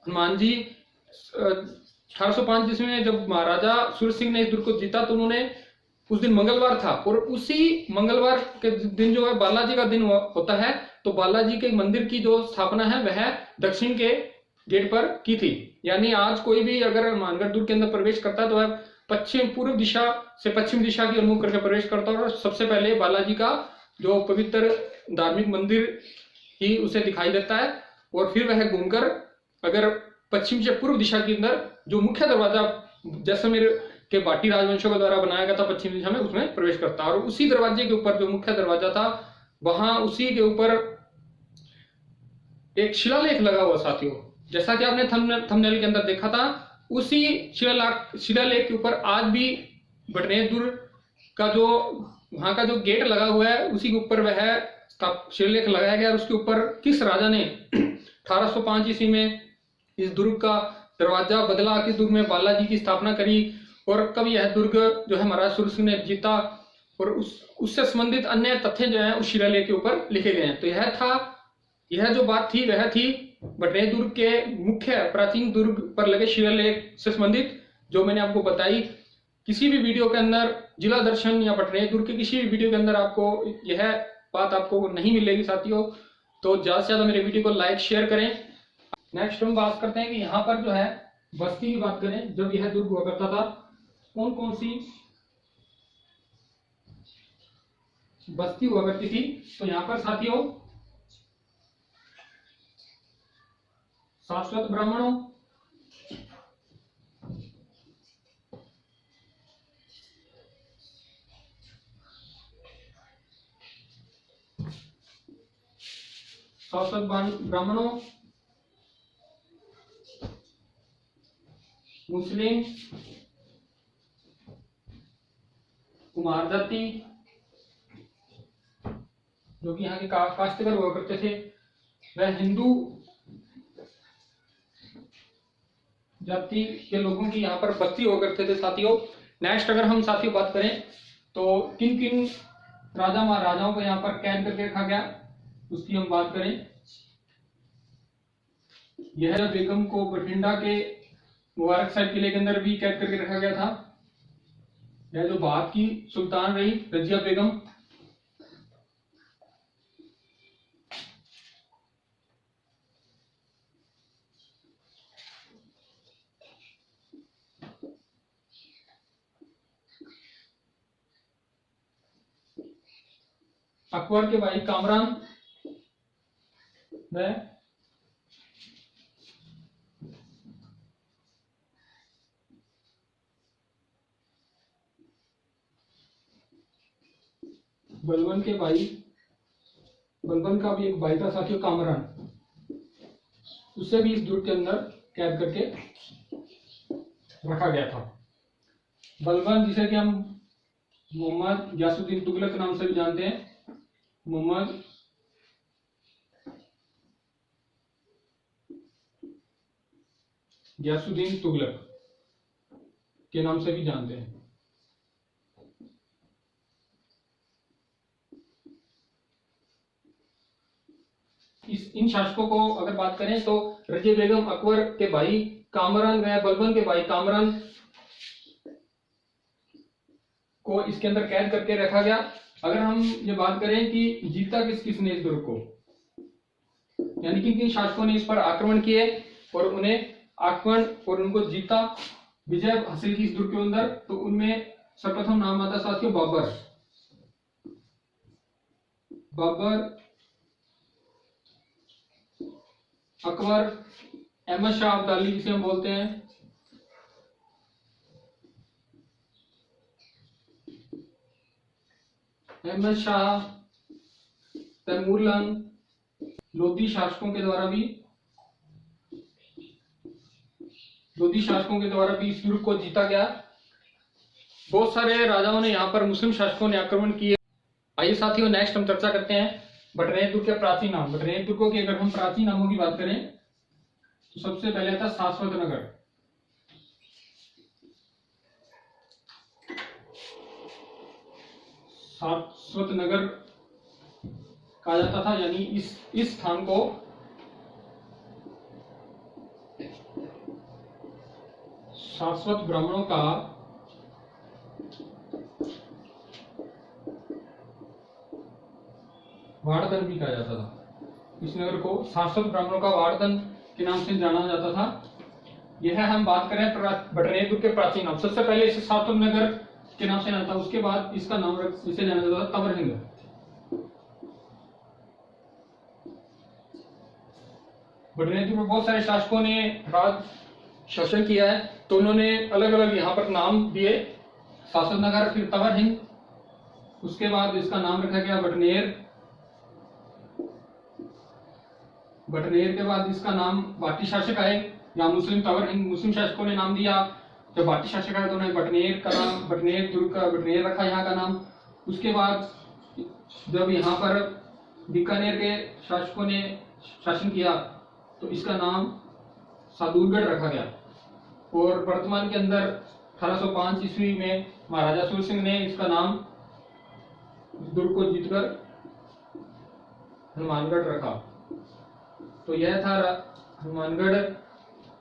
हनुमान जी 1805 ईस्वी में जब महाराजा सूरज सिंह ने इस दुर्ग को जीता तो उन्होंने उस दिन मंगलवार था और उसी मंगलवार के दिन जो है बालाजी का दिन होता है, तो बालाजी के मंदिर की जो स्थापना है वह दक्षिण के गेट पर की थी। यानी आज कोई भी अगर हनुमानगढ़ दुर्ग के अंदर प्रवेश करता है तो वह पश्चिम पूर्व दिशा से पश्चिम दिशा की ओर करके प्रवेश करता है और सबसे पहले बालाजी का जो पवित्र धार्मिक मंदिर ही उसे दिखाई देता है और फिर वह घूमकर अगर पश्चिम से पूर्व दिशा के अंदर जो मुख्य दरवाजा जैसलमेर के बाटी राजवंशों के द्वारा बनाया गया था पश्चिम दिशा में, उसमें प्रवेश करता है। और उसी दरवाजे के ऊपर जो मुख्य दरवाजा था वहां उसी के ऊपर एक शिलालेख लगा हुआ साथियों, जैसा कि आपने थंबनेल के अंदर देखा था। उसी शिलालेख के ऊपर आज भी बटनेर दुर्ग का जो वहां का जो गेट लगा हुआ है उसी के ऊपर वह शिलालेख लगाया गया और उसके ऊपर किस राजा ने 1805 ईस्वी में इस दुर्ग का दरवाजा बदला, किस दुर्ग में बालाजी की स्थापना करी और कब यह दुर्ग जो है महाराज सूरज सिंह ने जीता और उससे संबंधित अन्य तथ्य जो है उस शिलालेख के ऊपर लिखे गए हैं। तो यह जो बात थी वह थी बटनेर दुर्ग के मुख्य प्राचीन दुर्ग पर लगे शिलालेख से संबंधित, जो मैंने आपको बताई। किसी भी वीडियो के अंदर जिला दर्शन या बटनेर दुर्ग के किसी भी वीडियो के अंदर आपको यह बात आपको नहीं मिलेगी साथियों। तो ज्यादा से ज्यादा मेरे वीडियो को लाइक शेयर करें। नेक्स्ट हम बात करते हैं कि यहाँ पर जो है बस्ती की बात करें, जब यह दुर्ग हुआ करता था कौन कौन सी बस्ती हुआ करती थी। तो यहाँ पर साथियों शाश्वत ब्राह्मणों, मुस्लिम, कुमार जाति जो कि यहाँ के काश्तकार हुआ करते थे, वह हिंदू जाति के लोगों की यहाँ पर बस्ती हुआ करते थे साथियों। नेक्स्ट अगर हम साथियों बात करें तो किन किन राजा महाराजाओं को यहाँ पर कैद करके रखा गया उसकी हम बात करें। यह बेगम को बठिंडा के मुबारक साहिब किले के अंदर भी कैद करके रखा गया था। यह जो बाद की सुल्तान रही रजिया बेगम, अकबर के भाई कामरान, वह बलबन के भाई, बलबन का भी एक भाई था साथियों कामरान, उसे भी इस दुर्ग के अंदर कैद करके रखा गया था। बलबन जिसे कि हम मोहम्मद गयासुद्दीन तुगलक नाम से भी जानते हैं, मोहम्मद गयासुद्दीन तुगलक के नाम से भी जानते हैं। इन शासकों को अगर बात करें तो रजिया बेगम अकबर के भाई कामरान व बलबन के भाई कामरान को इसके अंदर कैद करके रखा गया। अगर हम ये बात करें कि जीता किसने इस दुर्ग को, यानी कि किन शासकों ने इस पर आक्रमण किए और उन्हें आक्रमण और उनको जीता, विजय हासिल की इस दुर्ग के अंदर, तो उनमें सर्वप्रथम नाम आता साथियों बाबर, अकबर, अहमद शाह अब्दाली जिसे हम बोलते हैं, अहमद शाह, तैमूरलंग, लोधी शासकों के द्वारा भी इस दुर्ग को जीता गया। बहुत सारे राजाओं ने यहाँ पर मुस्लिम शासकों ने आक्रमण किए। आइए साथियों नेक्स्ट हम चर्चा करते हैं बटनेर दुर्ग के प्राचीन नाम। बटनेर दुर्गों की अगर हम प्राचीन नामों की बात करें तो सबसे पहले था शाश्वत नगर। शाश्वत नगर कहा जाता था, यानी इस स्थान को शाश्वत ब्राह्मणों का वाड़धन भी कहा जाता था। इस नगर को शाश्वत ब्राह्मणों का वाड़धन के नाम से जाना जाता था। यह हम बात करें बटनेर दुर्ग के प्राचीन नाम। सबसे पहले इसे शाश्वत नगर के नाम से जाना था, उसके बाद इसका नाम इसे जाना जाता था तवर हिंद। बटनेर दुर्ग में बहुत सारे शासकों ने राज शासन किया है, तो उन्होंने अलग अलग यहाँ पर नाम दिए, शाश्वत नगर, फिर तवर हिंद, उसके बाद इसका नाम रखा गया बटनेर। बटनेर के बाद इसका नाम बाटी शासक आए, या मुस्लिम तवर हिंद मुस्लिम शासकों ने नाम दिया। जब बाटी शासक आए तो उन्होंने बटनेर का नाम, बटनेर दुर्ग का बटनेर रखा यहाँ का नाम। उसके बाद जब यहाँ पर बीकानेर के शासकों ने शासन किया तो इसका नाम सादुलगढ़ रखा गया। और वर्तमान के अंदर 1805 ईस्वी में महाराजा सूर्य सिंह ने इसका नाम दुर्ग को जीतकर हनुमानगढ़ रखा। तो यह था हनुमानगढ़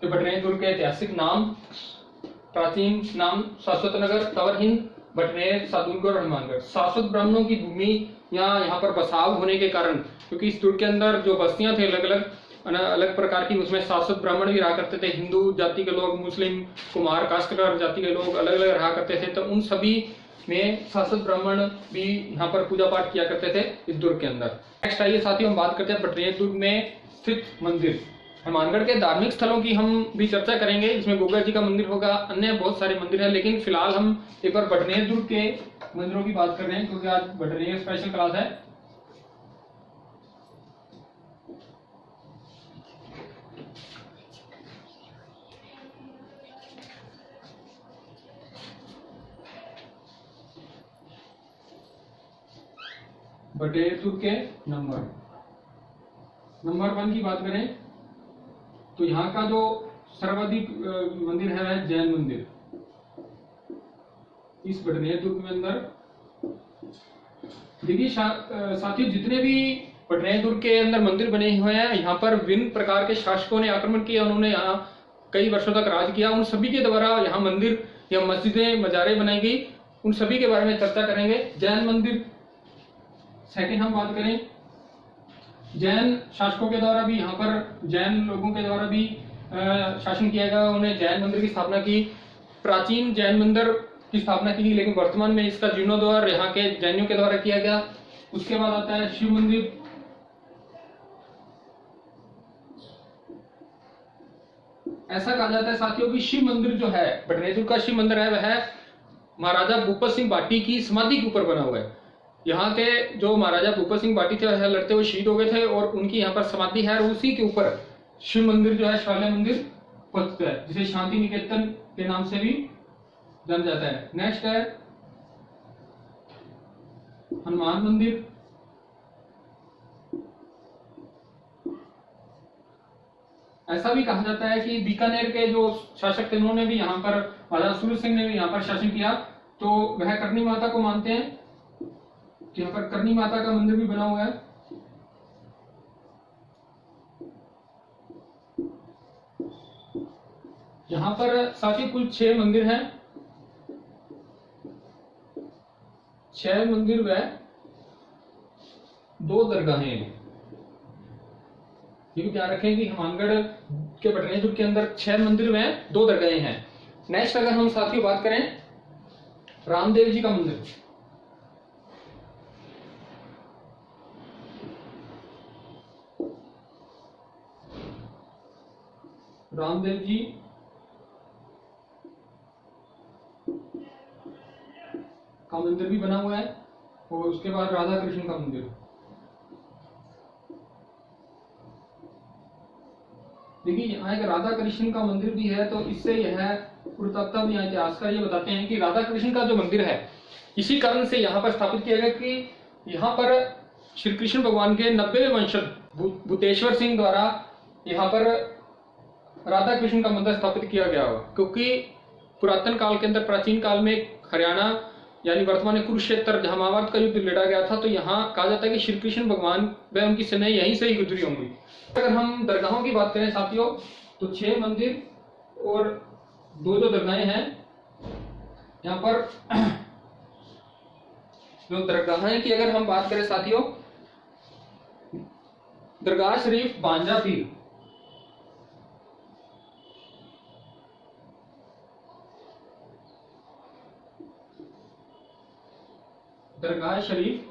के बटनेर दुर्ग के ऐतिहासिक नाम, प्राचीन नाम शाश्वत नगर, तवर हिंद, बटनेर, सादुलगढ़ और हनुमानगढ़। शाश्वत ब्राह्मणों की भूमि यहाँ पर बसाव होने के कारण, क्योंकि इस दुर्ग के अंदर जो बस्तियां थे अलग प्रकार की, उसमें शाश्वत ब्राह्मण भी रहा करते थे। हिंदू जाति के लोग, मुस्लिम, कुमार, काश्तकार जाति के लोग अलग अलग रहा करते थे। तो उन सभी में शाश्वत ब्राह्मण भी यहाँ पर पूजा पाठ किया करते थे इस दुर्ग के अंदर। नेक्स्ट आइए साथियों, हम बात करते हैं बटनेर दुर्ग में स्थित मंदिर। हनुमानगढ़ के धार्मिक स्थलों की हम भी चर्चा करेंगे, इसमें गोगा जी का मंदिर होगा, अन्य बहुत सारे मंदिर हैं, लेकिन फिलहाल हम एक बार बटनेर दुर्ग के मंदिरों की बात कर रहे हैं, क्योंकि आज बटनेर स्पेशल क्लास है। बटनेर दुर्ग के नंबर 1 की बात करें तो यहाँ का जो सर्वाधिक मंदिर है वह जैन मंदिर। इस बटनेर दुर्ग में अंदर देखिए साथियों, जितने भी बटनेर दुर्ग के अंदर मंदिर बने हुए हैं, यहाँ पर विभिन्न प्रकार के शासकों ने आक्रमण किया, उन्होंने यहाँ कई वर्षों तक राज किया। उन सभी के द्वारा यहाँ मंदिर या मस्जिदें, मजारें बनाई गई, उन सभी के बारे में चर्चा करेंगे। जैन मंदिर सेकंड हम बात करें, जैन शासकों के द्वारा भी यहाँ पर जैन लोगों के द्वारा भी शासन किया गया, उन्हें जैन मंदिर की स्थापना की, प्राचीन जैन मंदिर की स्थापना की, लेकिन वर्तमान में इसका जीर्णोद्धार यहाँ के जैनियों के द्वारा किया गया। उसके बाद आता है शिव मंदिर। ऐसा कहा जाता है साथियों कि शिव मंदिर जो है, बटनेर दुर्ग का शिव मंदिर है, वह महाराजा भूपत सिंह बाटी की समाधि के ऊपर बना हुआ है। यहाँ के जो महाराजा भूपत सिंह बाटी थे वह लड़ते हुए शहीद हो गए थे, और उनकी यहाँ पर समाधि है, और उसी के ऊपर शिव मंदिर जो है, शिवालय मंदिर उपस्थित है, जिसे शांति निकेतन के नाम से भी जाना जाता है। नेक्स्ट है हनुमान मंदिर। ऐसा भी कहा जाता है कि बीकानेर के जो शासक थे, उन्होंने भी यहाँ पर, महाराजा सूर्य सिंह ने भी यहाँ पर शासन किया, तो वह करनी माता को मानते हैं। तो यहाँ पर करनी माता का मंदिर भी बना हुआ है। यहाँ पर साथ ही कुल 6 मंदिर हैं, 6 मंदिर व 2 दरगाहें। ये भी ध्यान रखें कि हनुमानगढ़ के बटनेर दुर्ग के अंदर 6 मंदिर व 2 दरगाहें हैं। नेक्स्ट अगर हम साथियों बात करें रामदेव जी का मंदिर। रामदेव जी का मंदिर भी बना हुआ है, और उसके बाद राधा कृष्ण का मंदिर। देखिए यहाँ एक राधा कृष्ण का मंदिर भी है, तो इससे यह पुरातत्व या इतिहासकार ये बताते हैं कि राधा कृष्ण का जो मंदिर है, इसी कारण से यहाँ पर स्थापित किया गया कि यहाँ पर श्री कृष्ण भगवान के 90वें वंशज भूतेश्वर सिंह द्वारा यहाँ पर राधा कृष्ण का मंदिर स्थापित किया गया होगा, क्योंकि पुरातन काल के अंदर, प्राचीन काल में हरियाणा यानी वर्तमान में कुरुक्षेत्र जहां महाभारत का युद्ध लड़ा गया था, तो यहाँ कहा जाता है कि श्री कृष्ण भगवान व उनकी सेनाएं यहीं से ही गुजरी होंगी। अगर हम दरगाहों की बात करें साथियों, तो 6 मंदिर और 2 जो दरगाहें हैं यहाँ पर। जो दरगाहें की अगर हम बात करें साथियों, दरगाह शरीफ बांजा पीर, दरगाह शरीफ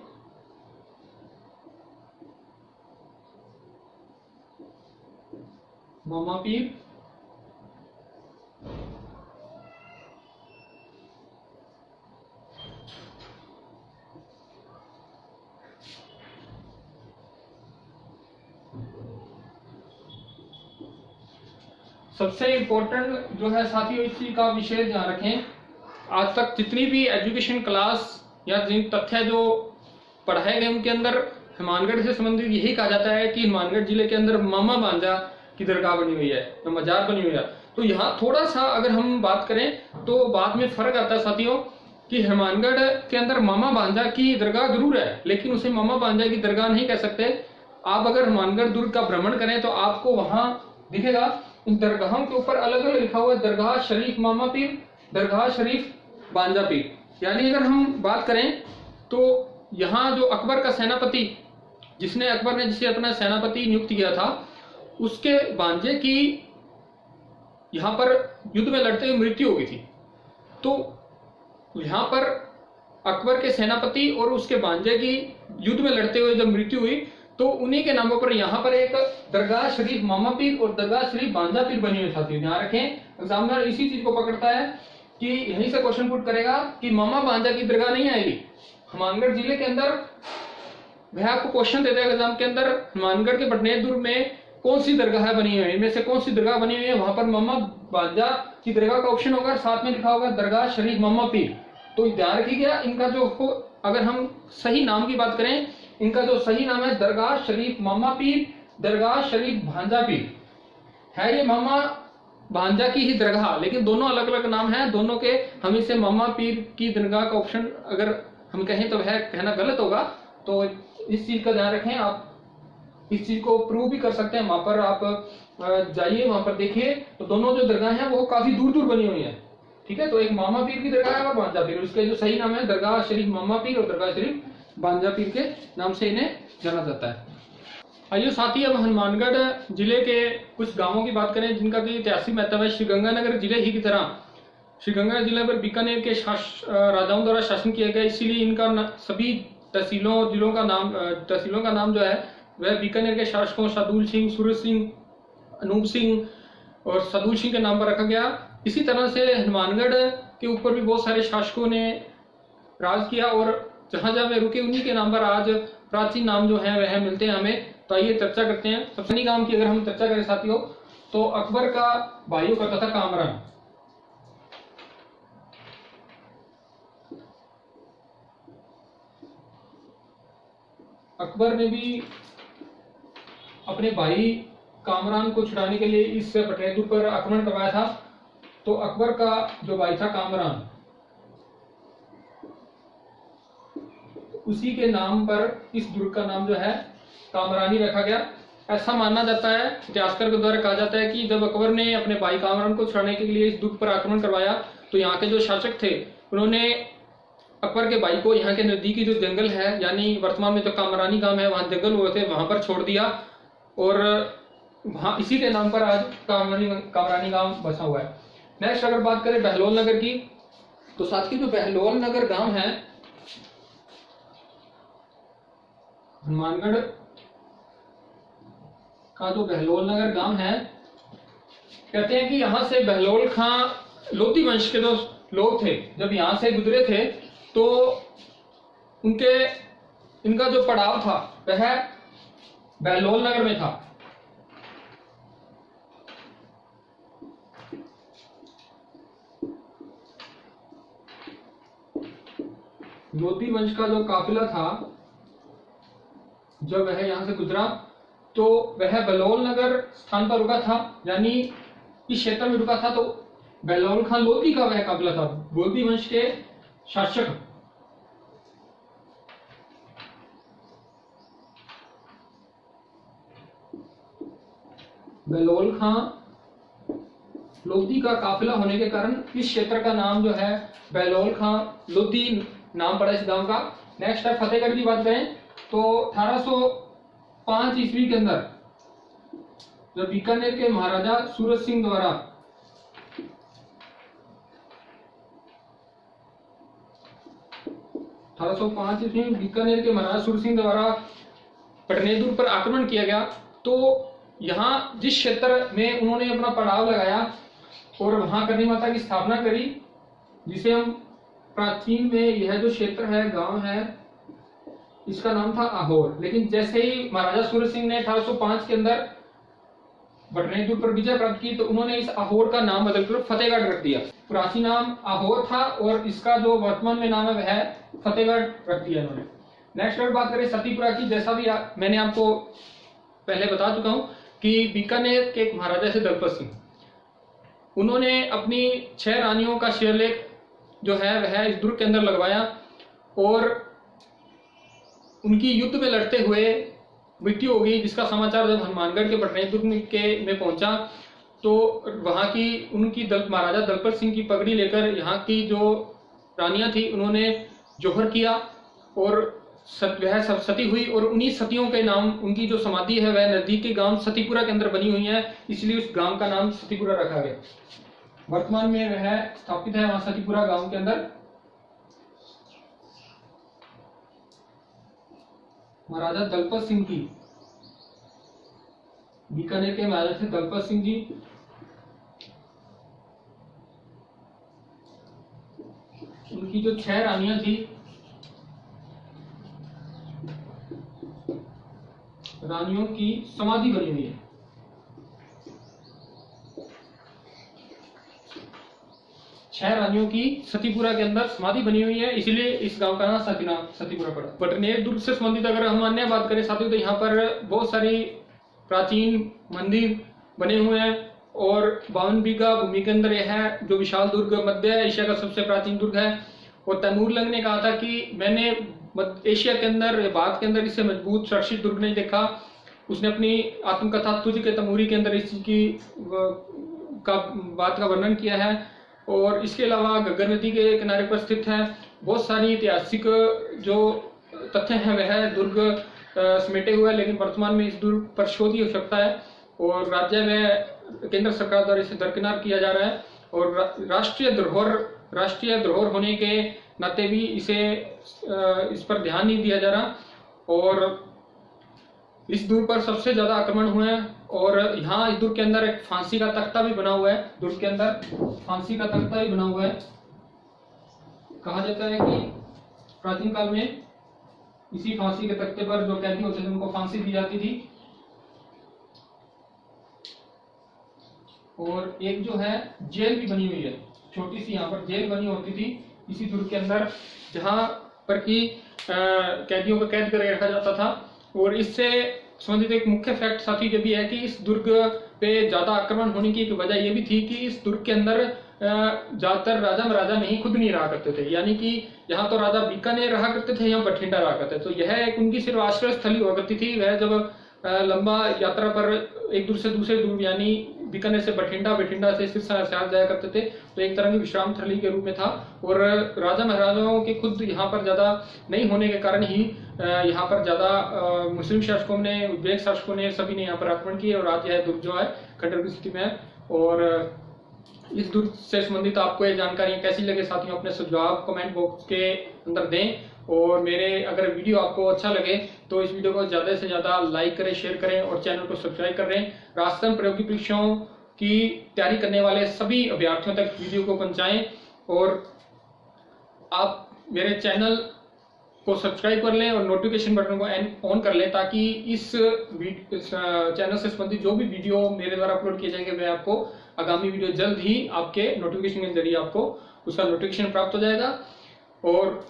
मामा पीर, सबसे इम्पोर्टेंट जो है साथियों, इस चीज का विशेष ध्यान रखें, आज तक जितनी भी एजुकेशन क्लास या जिन तथ्य जो पढ़ाए गए उनके अंदर हनुमानगढ़ से संबंधित यही कहा जाता है कि हनुमानगढ़ जिले के अंदर मामा बांजा की दरगाह बनी हुई है, मजार बनी हुई है। तो यहाँ थोड़ा सा अगर हम बात करें तो बात में फर्क आता है साथियों कि हनुमानगढ़ के अंदर मामा बांजा की दरगाह जरूर है, लेकिन उसे मामा बांजा की दरगाह नहीं कह सकते। आप अगर हनुमानगढ़ दुर्ग का भ्रमण करें तो आपको वहां दिखेगा इन दरगाहों के ऊपर अलग अलग लिखा हुआ है, दरगाह शरीफ मामा पीर, दरगाह शरीफ बांजा पीर। यानी अगर हम बात करें तो यहाँ जो अकबर का सेनापति, अकबर ने जिसे अपना सेनापति नियुक्त किया था, उसके बांजे की यहाँ पर युद्ध में लड़ते हुए मृत्यु हो गई थी। तो यहाँ पर अकबर के सेनापति और उसके बांजे की युद्ध में लड़ते हुए जब मृत्यु हुई तो उन्हीं के नामों पर यहाँ पर एक दरगाह शरीफ मामा पीर और दरगाह शरीफ बांजा पीर बनी हुई साथियों। ध्यान रखें, एग्जामिनर इसी चीज को पकड़ता है कि यहीं से क्वेश्चन पुट करेगा कि मामा बांजा की दरगाह नहीं आएगी हनुमानगढ़ जिले के अंदर। वह आपको क्वेश्चन देता है एग्जाम के अंदर, हनुमानगढ़ के बटनेर दुर्ग में कौन सी दरगाह बनी हुई है, इनमें से कौन सी दरगाह बनी हुई है, वहां पर मामा बांजा की दरगाह का ऑप्शन होगा, साथ में लिखा होगा दरगाह शरीफ मामा पीर। तो ध्यान रखिएगा, इनका जो अगर हम सही नाम की बात करें, इनका जो सही नाम है दरगाह शरीफ मामा पीर, दरगाह शरीफ भांजा पीर है। ये मामा भांजा की ही दरगाह, लेकिन दोनों अलग अलग नाम है दोनों के। हम इसे मामा पीर की दरगाह का ऑप्शन अगर हम कहें तो वह कहना गलत होगा। तो इस चीज का ध्यान रखें, आप इस चीज को प्रूव भी कर सकते हैं। वहां पर आप जाइए, वहां पर देखिए तो दोनों जो दरगाह है वो काफी दूर दूर बनी हुई है। ठीक है, तो एक मामा पीर की दरगाह है और बांजा पीर, उसके जो सही नाम है दरगाह शरीफ मामा पीर और दरगाह शरीफ बांजा पीर के नाम से इन्हें जाना जाता है। आइए साथी, अब हनुमानगढ़ जिले के कुछ गांवों की बात करें जिनका की ऐतिहासिक महत्व है। श्रीगंगानगर जिले ही की तरह श्रीगंगा जिले पर बीकानेर के राजाओं द्वारा शासन किया गया, इसीलिए इनका सभी तहसीलों का नाम जो है वह बीकानेर के शासकों शार्दुल सिंह, सूरज सिंह, अनूप सिंह और सदूल सिंह के नाम पर रखा गया। इसी तरह से हनुमानगढ़ के ऊपर भी बहुत सारे शासकों ने राज किया और जहां जहां वे रुके उन्हीं के नाम पर आज प्राचीन नाम जो है वह मिलते हैं हमें। तो आइए चर्चा करते हैं। सबसे नाम की अगर हम चर्चा करें साथियों, तो अकबर का भाइयों का था कामरान। अकबर ने भी अपने भाई कामरान को छुड़ाने के लिए इस बटनेर पर आक्रमण करवाया था। तो अकबर का जो भाई था कामरान, उसी के नाम पर इस दुर्ग का नाम जो है कामरानी रखा गया। ऐसा माना जाता है, इतिहासकार के द्वारा कहा जाता है कि जब अकबर ने अपने भाई कामरान को छुड़ाने के लिए इस दुर्ग पर आक्रमण करवाया तो यहाँ के जो शासक थे उन्होंने अकबर के भाई को यहाँ के नजदीकी जो जंगल है, यानी वर्तमान में जो कामरानी गांव है वहां जंगल हुए थे, वहां पर छोड़ दिया और वहां इसी के नाम पर आज कामरानी गांव बसा हुआ है। नेक्स्ट अगर बात करें बहलोल नगर की, तो साथ ही जो बहलोल नगर गांव है हनुमानगढ़ का जो बहलोल नगर गांव है, कहते हैं कि यहां से बहलोल खां लोधी वंश के जो लोग थे जब यहां से गुजरे थे तो इनका जो पड़ाव था वह बहलोल नगर में था। लोधी वंश का जो काफिला था जब वह यहां से गुजरा तो वह बहलोल नगर स्थान पर रुका था, यानी इस क्षेत्र में रुका था। तो बहलोल खां लोधी का वह काफिला था, लोधी वंश के शासक बहलोल खां लोधी का काफिला होने के कारण इस क्षेत्र का नाम जो है बहलोल खां लोधी नाम पड़ा इस गांव का। नेक्स्ट है फतेहगढ़ की बात करें तो 1805 ईस्वी के अंदर जब बीकानेर के महाराजा सूरज सिंह द्वारा बीकानेर के महाराजा सूरज सिंह द्वारा पटनेदुर पर आक्रमण किया गया, तो यहाँ जिस क्षेत्र में उन्होंने अपना पड़ाव लगाया और वहां करणी माता की स्थापना करी, जिसे हम प्राचीन में यह जो क्षेत्र है गांव है इसका नाम था आहोर। लेकिन जैसे ही महाराजा सूरज सिंह ने 1805 के अंदर बटनेदुर पर विजय प्राप्त की तो उन्होंने इस आहोर का नाम बदलकर फतेहगढ़ रख दिया। प्राचीन नाम आहोर था और इसका जो वर्तमान में नाम है वह फतेहगढ़ रख दिया इन्होंने। नेक्स्ट अगर बात करें सतीपुरा की, जैसा भी मैंने आपको पहले बता चुका हूं कि बीकानेर के एक महाराजा थे दलपत सिंह, उन्होंने अपनी 6 रानियों का शिलालेख जो है वह इस दुर्ग के अंदर लगवाया और उनकी युद्ध में लड़ते हुए मृत्यु हो गई, जिसका समाचार जब हनुमानगढ़ के पटनेदुर में पहुंचा तो वहां की उनकी महाराजा दलपत सिंह की पगड़ी लेकर यहाँ की जो रानियां थी उन्होंने जोहर किया और वह सब सती हुई और उन्हीं सतियों के नाम उनकी जो समाधि है वह नजदीक के गांव सतीपुरा के अंदर बनी हुई है, इसलिए उस गांव का नाम सतीपुरा रखा गया। वर्तमान में वह स्थापित है वहां सतीपुरा गांव के अंदर। महाराजा दलपत सिंह की, बीकानेर के महाराजा थे दलपत सिंह जी, उनकी जो 6 रानियां थी, रानियों की समाधि बनी हुई है। छह रानियों की सतीपुरा के अंदर समाधि बनी हुई है, इसलिए इस गांव का नाम सतीपुरा पड़ा। बटनेर दुर्ग से संबंधित अगर हम अन्य बात करें साथियों तो यहाँ पर बहुत सारी प्राचीन मंदिर बने हुए हैं और 52 बीघा भूमि के अंदर यह जो विशाल दुर्ग मध्य एशिया का सबसे प्राचीन दुर्ग है। और तैमूर लंग ने कहा था कि मैंने एशिया के अंदर भारत के अंदर इससे मजबूत सुरक्षित दुर्ग नहीं देखा। उसने अपनी आत्मकथा तुझ के तमूरी के अंदर इस चीज की बात का वर्णन किया है। और इसके अलावा घग्गर नदी के किनारे पर स्थित है। बहुत सारी ऐतिहासिक जो तथ्य हैं वह दुर्ग समेटे हुए है, लेकिन वर्तमान में इस दुर्ग पर शोध की आवश्यकता है और राज्य में केंद्र सरकार द्वारा इसे दरकिनार किया जा रहा है। और राष्ट्रीय धरोहर होने के नाते भी इस पर ध्यान नहीं दिया जा रहा। और इस दुर्ग पर सबसे ज्यादा आक्रमण हुए हैं और यहाँ इस दुर्ग के अंदर एक फांसी का तख्ता भी बना हुआ है। दुर्ग के अंदर फांसी का तख्ता भी बना हुआ है। कहा जाता है कि प्राचीन काल में इसी फांसी के तख्ते पर जो कैदी होते थे उनको फांसी दी जाती थी। और एक जो है जेल भी बनी हुई है, छोटी सी यहाँ पर जेल बनी होती थी इसी दुर्ग के अंदर, जहाँ पर कि कैदियों को कैद करके रखा जाता था। और इससे संबंधित एक मुख्य फैक्ट साथी ये भी है कि इस दुर्ग पे ज्यादा आक्रमण होने की एक वजह यह भी थी कि इस दुर्ग के अंदर ज्यादातर राजा महाराजा नहीं खुद नहीं रहा करते थे, यानी कि यहाँ तो राजा बीकानेर रहा करते थे, यहाँ बठिंडा रहा करते थे। तो यह एक उनकी सिर्फ आश्रय स्थली हुआ करती थी। वह जब लंबा यात्रा पर एक दूर से दूसरे दूर यानी बीकानेर से बठिंडा, बठिंडा से सिरसा जाया करते थे, तो एक तरह की विश्राम थली के रूप में था। और राजा महाराजाओं के खुद यहाँ पर ज्यादा नहीं होने के कारण ही यहाँ पर ज्यादा मुस्लिम शासकों ने, उज्बेक शासकों ने, सभी ने यहाँ पर आक्रमण किए और आज यह दुर्ग जो है खंडर की स्थिति में है। और इस दुर्ग से संबंधित आपको ये जानकारियां कैसी लगे साथियों, अपने सुझाव कमेंट बॉक्स के अंदर दें। और मेरे अगर वीडियो आपको अच्छा लगे तो इस वीडियो को ज्यादा से ज्यादा लाइक करें, शेयर करें और चैनल को सब्सक्राइब करें। राजस्थान प्रायोगिक परीक्षाओं की तैयारी करने वाले सभी अभ्यर्थियों तक वीडियो को पहुंचाएं और आप मेरे चैनल को सब्सक्राइब कर लें और नोटिफिकेशन बटन को ऑन कर लें, ताकि इस चैनल से संबंधित जो भी वीडियो मेरे द्वारा अपलोड किए जाएंगे वह आपको आगामी वीडियो जल्द ही आपके नोटिफिकेशन के जरिए आपको उसका नोटिफिकेशन प्राप्त हो जाएगा। और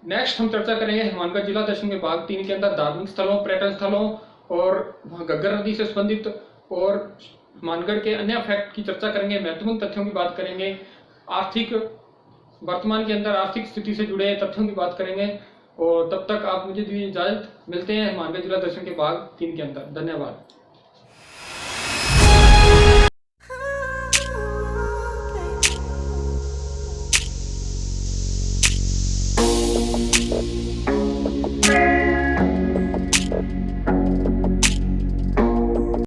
नेक्स्ट हम चर्चा करेंगे हनुमानगढ़ जिला दर्शन विभाग 3 के अंदर धार्मिक स्थलों, पर्यटन स्थलों और घग्गर नदी से संबंधित और हनुमानगढ़ के अन्य फैक्ट की चर्चा करेंगे, महत्वपूर्ण तथ्यों की बात करेंगे, आर्थिक वर्तमान के अंदर आर्थिक स्थिति से जुड़े तथ्यों की बात करेंगे। और तब तक आप मुझे दीजिए इजाजत, मिलते हैं हनुमानगढ़ जिला दर्शन विभाग 3 के अंदर। धन्यवाद।